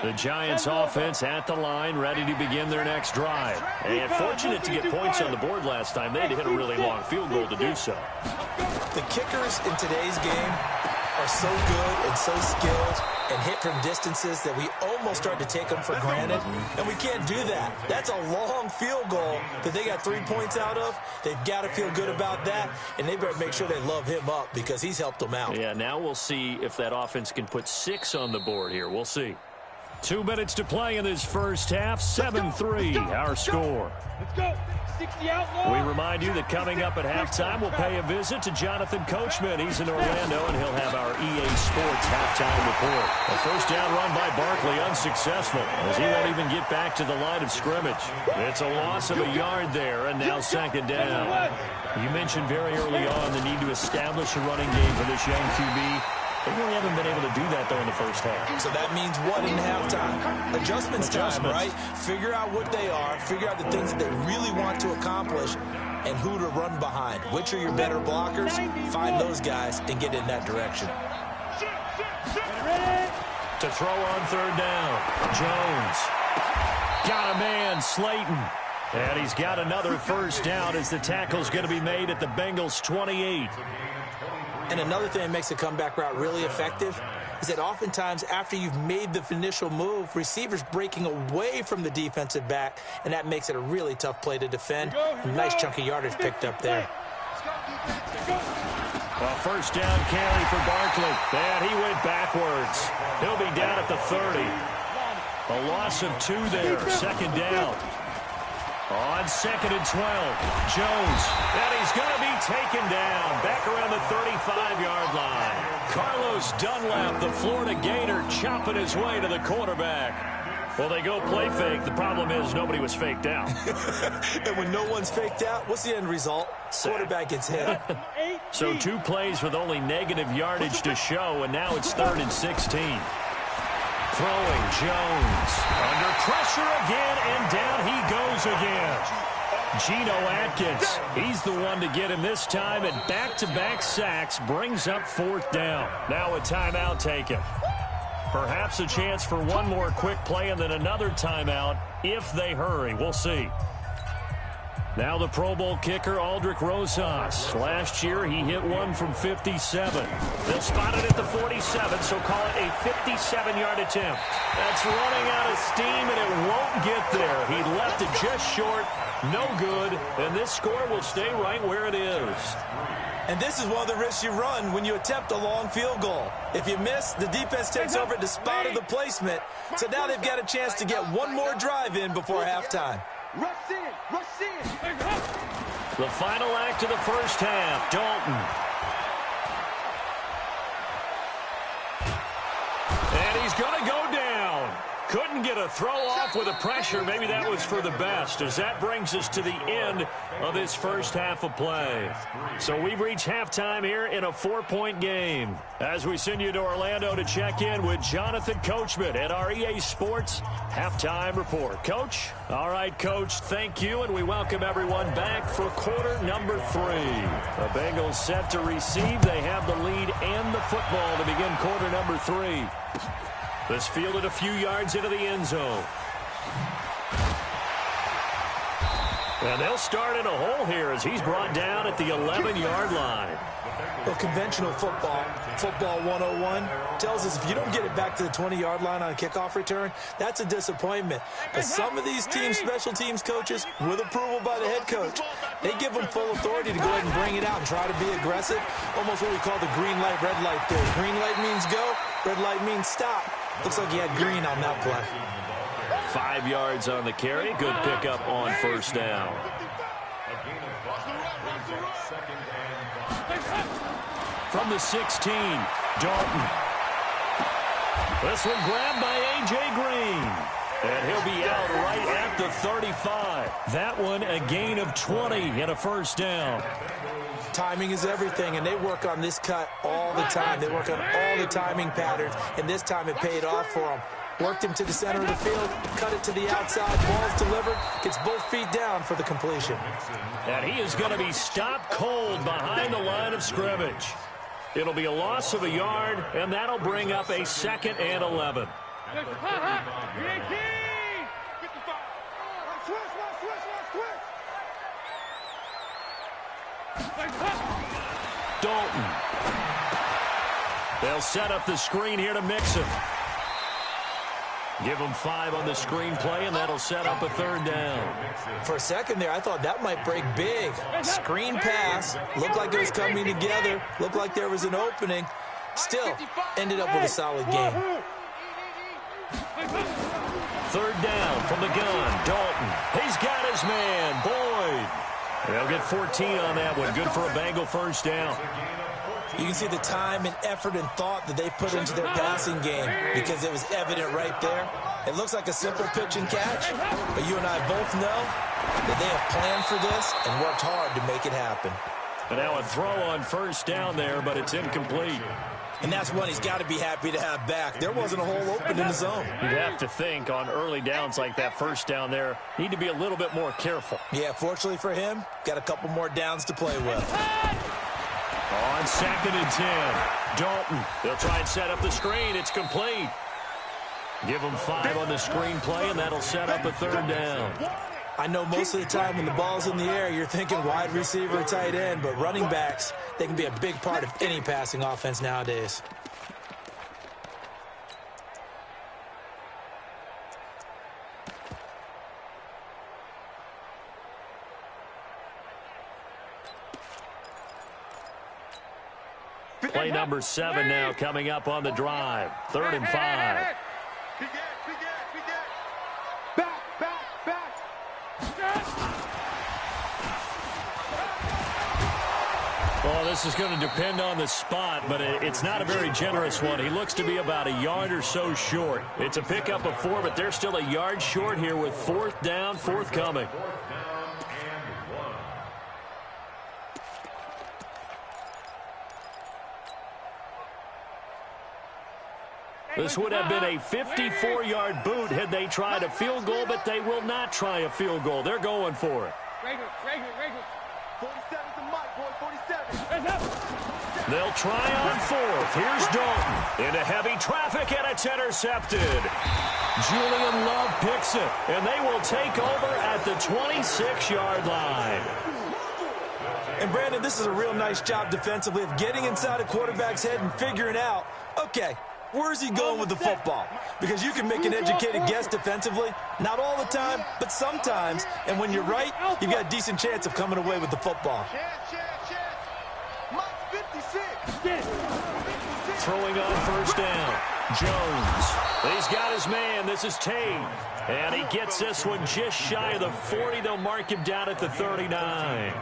The Giants offense at the line, ready to begin their next drive. And fortunate to get points on the board last time. They had to hit a really long field goal to do so. The kickers in today's game are so good and so skilled and hit from distances that we almost start to take them for granted. And we can't do that. That's a long field goal that they got 3 points out of. They've got to feel good about that, and they better make sure they love him up because he's helped them out. Yeah, now we'll see if that offense can put 6 on the board here. We'll see. 2 minutes to play in this first half. 7-3, our score. Let's go. 60 outlaw. We remind you that coming up at halftime, we'll pay a visit to Jonathan Coachman. He's in Orlando, and he'll have our EA Sports halftime report. A first down run by Barkley, unsuccessful, as he won't even get back to the line of scrimmage. It's a loss of a yard there, and now 2nd down. You mentioned very early on the need to establish a running game for this young QB. They really haven't been able to do that, though, in the first half. So that means what in halftime? Adjustments time, right? Figure out what they are, figure out the things that they really want to accomplish, and who to run behind. Which are your better blockers? Find those guys and get in that direction. To throw on 3rd down, Jones. Got a man, Slayton. And he's got another first down as the tackle's going to be made at the Bengals' 28. And another thing that makes the comeback route really effective is that oftentimes after you've made the initial move, receivers breaking away from the defensive back, and that makes it a really tough play to defend. A nice chunk of yardage picked up there. Well, first down carry for Barkley. And he went backwards. He'll be down at the 30. A loss of 2 there. 2nd down. On 2nd and 12, Jones, and he's going to be taken down back around the 35-yard line. Carlos Dunlap, the Florida Gator, chopping his way to the quarterback. Well, they go play fake. The problem is nobody was faked out. And when no one's faked out, what's the end result? Quarterback gets hit. So 2 plays with only negative yardage to show, and now it's 3rd and 16. Throwing, Jones. Under pressure again, and down he goes again. Geno Atkins, he's the one to get him this time, and back-to-back sacks brings up 4th down. Now a timeout taken. Perhaps a chance for one more quick play and then another timeout if they hurry. We'll see. Now the Pro Bowl kicker, Aldrick Rosas. Last year, he hit one from 57. They'll spot it at the 47, so call it a 57-yard attempt. That's running out of steam, and it won't get there. He left it just short, no good, and this score will stay right where it is. And this is one of the risks you run when you attempt a long field goal. If you miss, the defense takes over at the spot of the placement, so now they've got a chance to get one more drive in before halftime. Rush in, rush in. The final act of the first half, Dalton. And he's going to go down. Couldn't get a throw off with the pressure. Maybe that was for the best, as that brings us to the end of this first half of play. So we've reached halftime here in a 4-point game. As we send you to Orlando to check in with Jonathan Coachman at our EA Sports halftime report. Coach? All right, Coach, thank you, and we welcome everyone back for quarter number 3. The Bengals set to receive. They have the lead and the football to begin quarter number 3. This fielded a few yards into the end zone. And they'll start in a hole here as he's brought down at the 11-yard line. Well, conventional football 101, tells us if you don't get it back to the 20-yard line on a kickoff return, that's a disappointment. But some of these teams, special teams coaches, with approval by the head coach, they give them full authority to go ahead and bring it out and try to be aggressive, almost what we call the green light, red light theory. Green light means go, red light means stop. Looks like he had green on that play. 5 yards on the carry. Good pickup on first down. From the 16, Dalton. This one grabbed by A.J. Green. And he'll be out right at the 35. That one a gain of 20 and a first down. Timing is everything, and they work on this cut all the time. They work on all the timing patterns, and this time it paid off for them. Worked him to the center of the field, cut it to the outside, ball's delivered, gets both feet down for the completion. And he is going to be stopped cold behind the line of scrimmage. It'll be a loss of a yard, and that'll bring up a 2nd and 11. Dalton. They'll set up the screen here to Mixon. Give him 5 on the screen play, and that'll set up a 3rd down. For a second there, I thought that might break big. Screen pass, looked like it was coming together, looked like there was an opening. Still, ended up with a solid game. 3rd down from the gun, Dalton. He's got his man, Boyd. They'll get 14 on that one. Good for a Bengal first down. You can see the time and effort and thought that they put into their passing game because it was evident right there. It looks like a simple pitch and catch, but you and I both know that they have planned for this and worked hard to make it happen. And now a throw on first down there, but it's incomplete. And that's one he's got to be happy to have back. There wasn't a hole open in the zone. You'd have to think on early downs like that first down there, need to be a little bit more careful. Yeah, fortunately for him, got a couple more downs to play with. On 2nd and 10, Dalton. They'll try and set up the screen. It's complete. Give them 5 on the screen play, and that'll set up a 3rd down. I know most of the time when the ball's in the air, you're thinking wide receiver, tight end, but running backs, they can be a big part of any passing offense nowadays. Play number 7 now coming up on the drive. 3rd and 5. Well, this is going to depend on the spot, but it's not a very generous one. He looks to be about a yard or so short. It's a pickup of 4, but they're still a yard short here with 4th down, forthcoming. This would have been a 54-yard boot had they tried a field goal, but they will not try a field goal. They're going for it. 47's the mic, boy, 47. They'll try on 4th. Here's Dalton into heavy traffic, and it's intercepted. Julian Love picks it, and they will take over at the 26-yard line. And, Brandon, this is a real nice job defensively of getting inside a quarterback's head and figuring out, okay, where's he going with the football? Because you can make an educated guess defensively. Not all the time, but sometimes. And when you're right, you've got a decent chance of coming away with the football. Throwing on first down, Jones. He's got his man. This is Tate. And he gets this one just shy of the 40. They'll mark him down at the 39.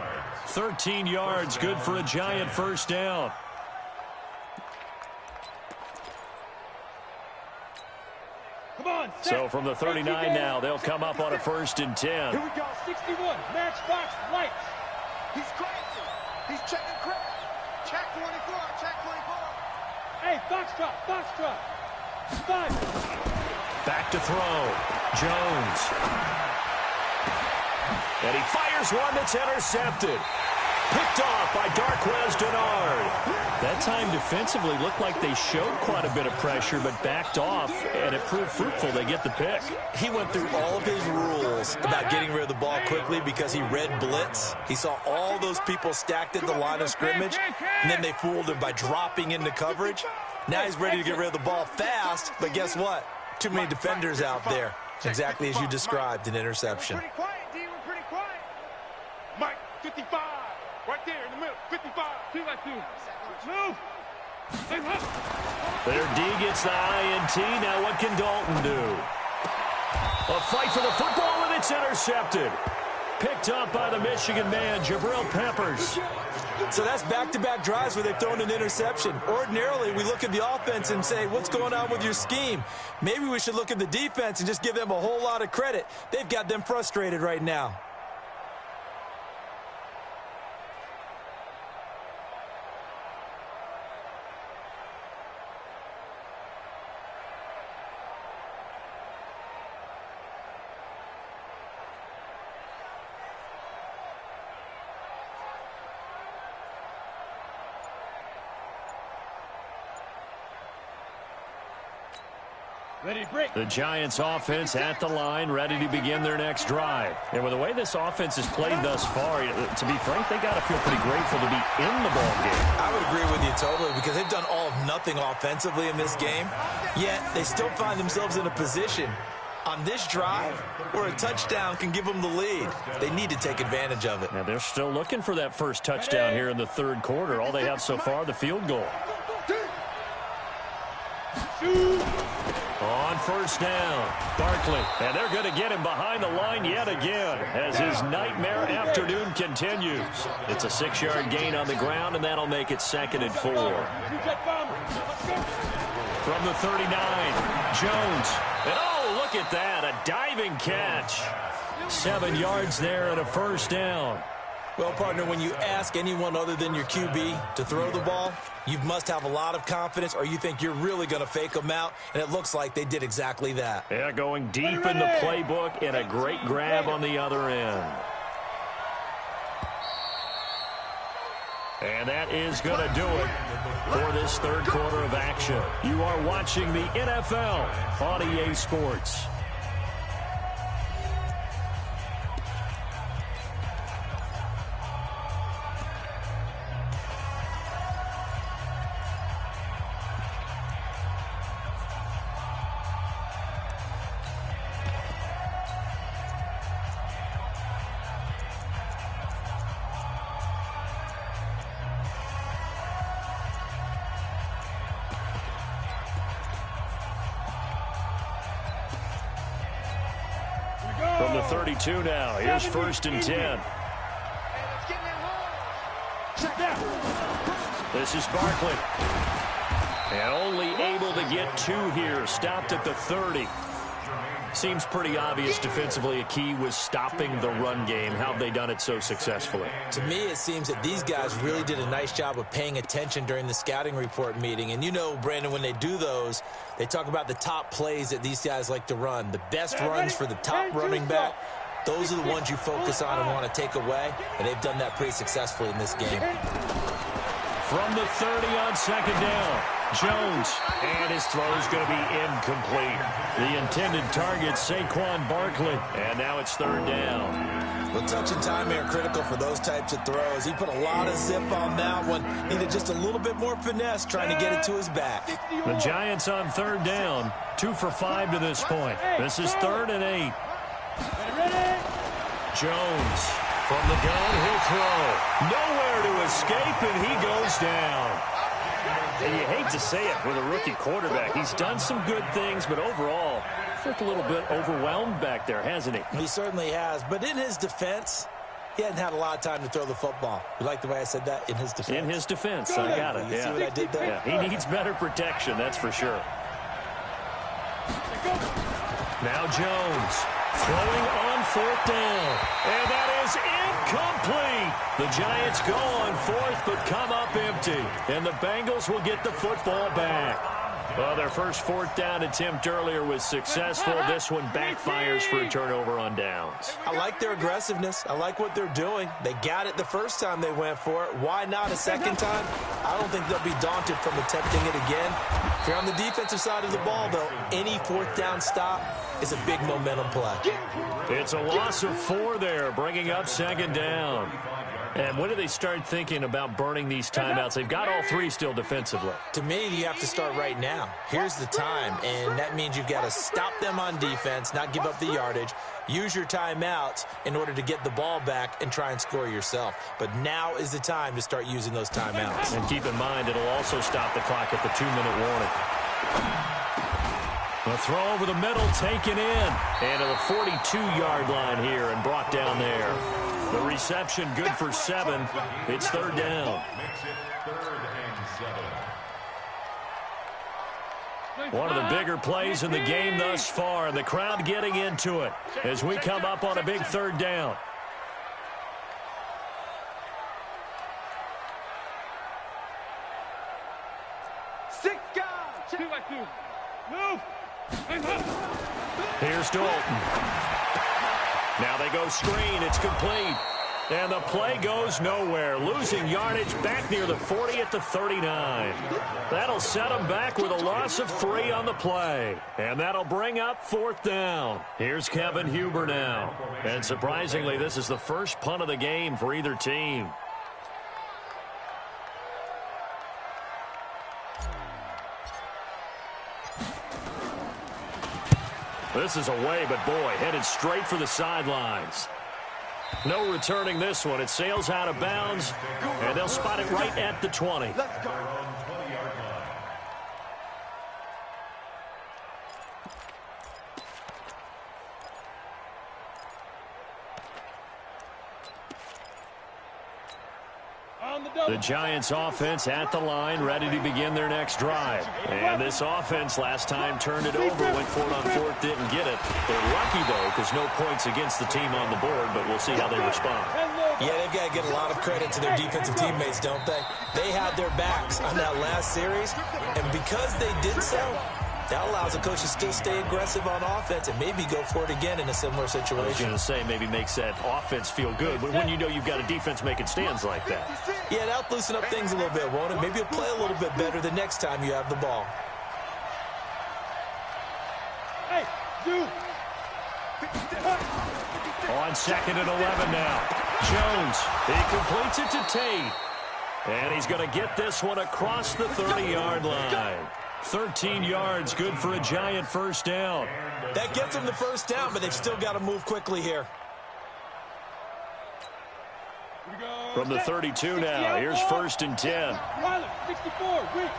13 yards, good for a Giant first down. So from the 39 now, they'll come up on a 1st and 10. Here we go, 61, Matchbox Lights. He's crazy. He's checking crack. Check 24, check 24. Hey, Foxtrot. 5. Back to throw. Jones. And he fires one that's intercepted. Picked off by Darqueze Dennard. That time defensively looked like they showed quite a bit of pressure but backed off, and it proved fruitful. They get the pick. He went through all of his rules about getting rid of the ball quickly because he read blitz. He saw all those people stacked at the line of scrimmage, and then they fooled him by dropping into coverage. Now he's ready to get rid of the ball fast, but guess what? Too many defenders out there. Exactly as you described, an interception. Pretty quiet, D. We're pretty quiet. Mike, 55. Right there in the middle. 55. Two by two. Move. Their D gets the INT. Now what can Dalton do? A fight for the football, and it's intercepted. Picked up by the Michigan man, Jabril Peppers. So that's back-to-back drives where they've thrown an interception. Ordinarily, we look at the offense and say, what's going on with your scheme? Maybe we should look at the defense and just give them a whole lot of credit. They've got them frustrated right now. The Giants offense at the line, ready to begin their next drive. And with the way this offense has played thus far, to be frank, they got to feel pretty grateful to be in the ball game. I would agree with you totally because they've done all of nothing offensively in this game, yet they still find themselves in a position on this drive where a touchdown can give them the lead. They need to take advantage of it. Now they're still looking for that first touchdown here in the third quarter. All they have so far, the field goal. On first down, Barkley, and they're going to get him behind the line yet again as his nightmare afternoon continues. It's a 6-yard gain on the ground, and that'll make it 2nd and 4. From the 39, Jones, and oh, look at that, a diving catch. 7 yards there and a first down. Well, partner, when you ask anyone other than your QB to throw the ball, you must have a lot of confidence or you think you're really going to fake them out, and it looks like they did exactly that. Yeah, going deep in the playbook and a great grab on the other end. And that is going to do it for this third quarter of action. You are watching the NFL on EA Sports. From the 32 now, here's 1st and 10. This is Barkley. And only able to get 2 here, stopped at the 30. Seems pretty obvious defensively a key was stopping the run game. How have they done it so successfully? To me, it seems that these guys really did a nice job of paying attention during the scouting report meeting. And you know, Brandon, when they do those, they talk about the top plays that these guys like to run. The best runs for the top running back, those are the ones you focus on and want to take away. And they've done that pretty successfully in this game. From the 30 on 2nd down, Jones, and his throw is going to be incomplete. The intended target, Saquon Barkley, and now it's 3rd down. Well, touch and time are critical for those types of throws. He put a lot of zip on that one. Needed just a little bit more finesse trying to get it to his back. The Giants on 3rd down, 2 for 5 to this point. This is 3rd and 8. Jones. From the gun, he'll throw. Nowhere to escape, and he goes down. And you hate to say it with a rookie quarterback. He's done some good things, but overall, he's looked a little bit overwhelmed back there, hasn't he? He certainly has. But in his defense, he hadn't had a lot of time to throw the football. You like the way I said that? In his defense. In his defense. I got it. You see what I did there? Yeah, he needs better protection, that's for sure. Now Jones. Throwing on 4th down. And that is incomplete. The Giants go on 4th but come up empty. And the Bengals will get the football back. Well, their first fourth down attempt earlier was successful. This one backfires for a turnover on downs. I like their aggressiveness. I like what they're doing. They got it the first time they went for it. Why not a second time? I don't think they'll be daunted from attempting it again. If you're on the defensive side of the ball, though, any fourth down stop is a big momentum play. It's a loss of 4 there, bringing up second down. And when do they start thinking about burning these timeouts? They've got all 3 still defensively. To me, you have to start right now. Here's the time, and that means you've got to stop them on defense, not give up the yardage, use your timeouts in order to get the ball back and try and score yourself. But now is the time to start using those timeouts. And keep in mind, it'll also stop the clock at the 2-minute warning. A throw over the middle, taken in. And to the 42-yard line here and brought down there. The reception good for 7. It's third down. One of the bigger plays in the game thus far. The crowd getting into it as we come up on a big third down. Six guys. 2 by 2. Move. Here's Dalton. Now they go screen. It's complete. And the play goes nowhere. Losing yardage back near the 40 at the 39. That'll set them back with a loss of 3 on the play. And that'll bring up fourth down. Here's Kevin Huber now. And surprisingly, this is the first punt of the game for either team. This is away, but boy, headed straight for the sidelines. No returning this one. It sails out of bounds, and they'll spot it right at the 20. Let's go. The Giants offense at the line, ready to begin their next drive. And this offense last time turned it over, went for it on fourth, didn't get it. They're lucky, though, because no points against the team on the board, but we'll see how they respond. Yeah, they've got to get a lot of credit to their defensive teammates, don't they? They had their backs on that last series, and because they did so, that allows the coach to still stay aggressive on offense and maybe go for it again in a similar situation. I was going to say, maybe makes that offense feel good, but when you know you've got a defense making stands like that. Yeah, that'll loosen up things a little bit, won't it? Maybe you'll play a little bit better the next time you have the ball. Hey, dude. On 2nd and 11 now. Jones, he completes it to Tate. And he's going to get this one across the 30-yard line. 13 yards, good for a Giant first down. That gets them the first down, but they've still got to move quickly here. From the 32 now, here's 1st and 10. 64, wait.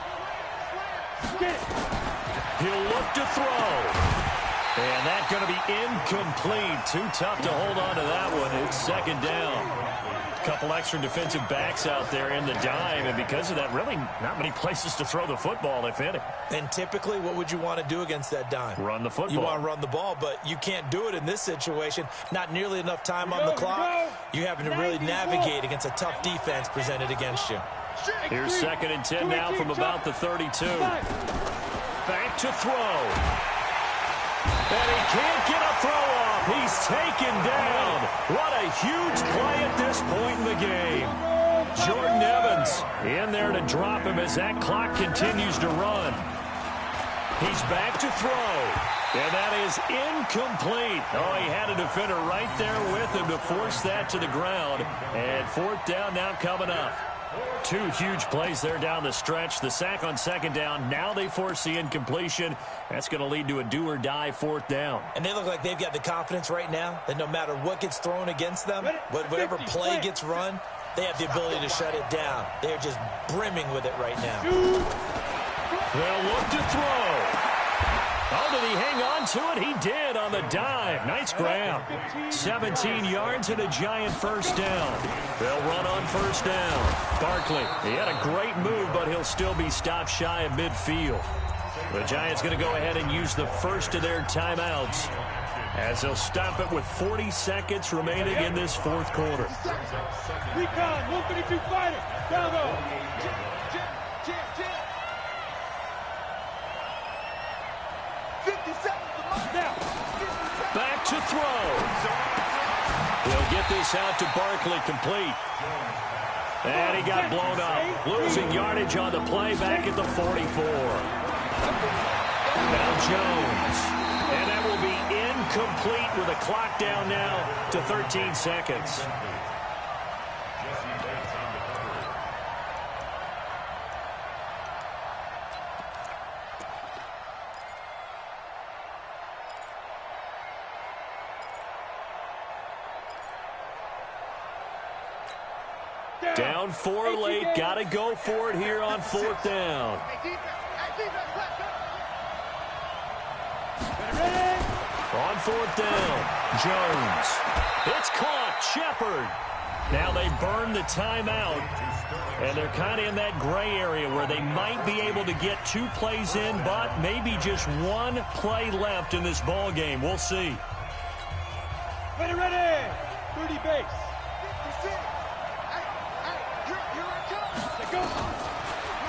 Get it. He'll look to throw. And that's going to be incomplete. Too tough to hold on to that one. It's 2nd down. Couple extra defensive backs out there in the dime, and because of that, really not many places to throw the football, if any. And typically, what would you want to do against that dime? Run the football. You want to run the ball, but you can't do it in this situation. Not nearly enough time on the clock. You having to really navigate against a tough defense presented against you. Here's 2nd and 10 now from about the 32. Back to throw. And he can't get a throw off. He's taken down. What a huge play at this point in the game. Jordan Evans in there to drop him as that clock continues to run. He's back to throw. And that is incomplete. Oh, he had a defender right there with him to force that to the ground. And 4th down now coming up. 2 huge plays there down the stretch. The sack on 2nd down. Now they force the incompletion. That's going to lead to a do-or-die 4th down. And they look like they've got the confidence right now that no matter what gets thrown against them, whatever play gets run, they have the ability to shut it down. They're just brimming with it right now. They'll look to throw. Oh, did he hang on to it? He did on the dive. Nice grab. 17 yards and a Giant first down. They'll run on 1st down. Barkley, he had a great move, but he'll still be stopped shy of midfield. The Giants going to go ahead and use the first of their timeouts as they'll stop it with 40 seconds remaining in this 4th quarter. Recon, 132 fighter. Bravo. Back to throw. He'll get this out to Barkley, complete. And he got blown up. Losing yardage on the play back at the 44. Now Jones. And that will be incomplete with a clock down now to 13 seconds. Down 4 late. Got to go for it here on 4th down. On 4th down, Jones. It's caught. Shepard. Now they burn the timeout, and they're kind of in that gray area where they might be able to get 2 plays in, but maybe just 1 play left in this ball game. We'll see. Ready. 30 base.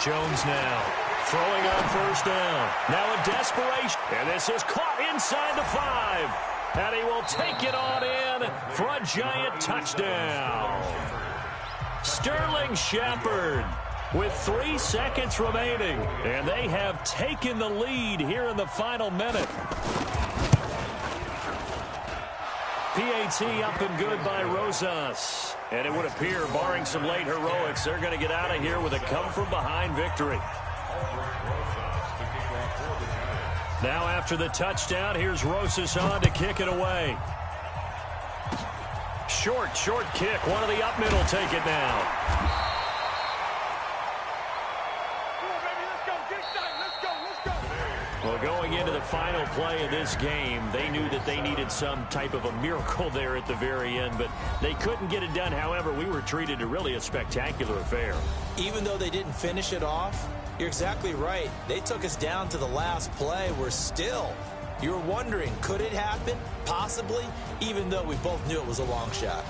Jones now throwing on 1st down. Now a desperation. And this is caught inside the 5. And he will take it on in for a giant touchdown. Sterling Shepard with 3 seconds remaining. And they have taken the lead here in the final minute. PAT up and good by Rosas. And it would appear, barring some late heroics, they're going to get out of here with a come-from-behind victory. Now after the touchdown, here's Rosas on to kick it away. Short kick. One of the up middle take it now. Well, going into the final play of this game, they knew that they needed some type of a miracle there at the very end, but they couldn't get it done. However, we were treated to really a spectacular affair. Even though they didn't finish it off, you're exactly right. They took us down to the last play. We're still, you were wondering, could it happen? Possibly, even though we both knew it was a long shot.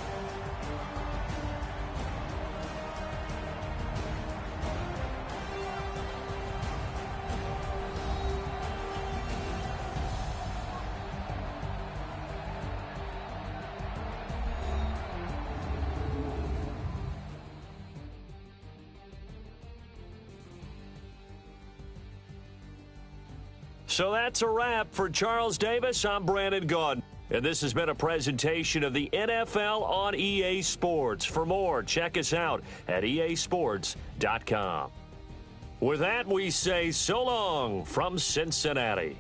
So that's a wrap for Charles Davis. I'm Brandon Gaudin. And this has been a presentation of the NFL on EA Sports. For more, check us out at easports.com. With that, we say so long from Cincinnati.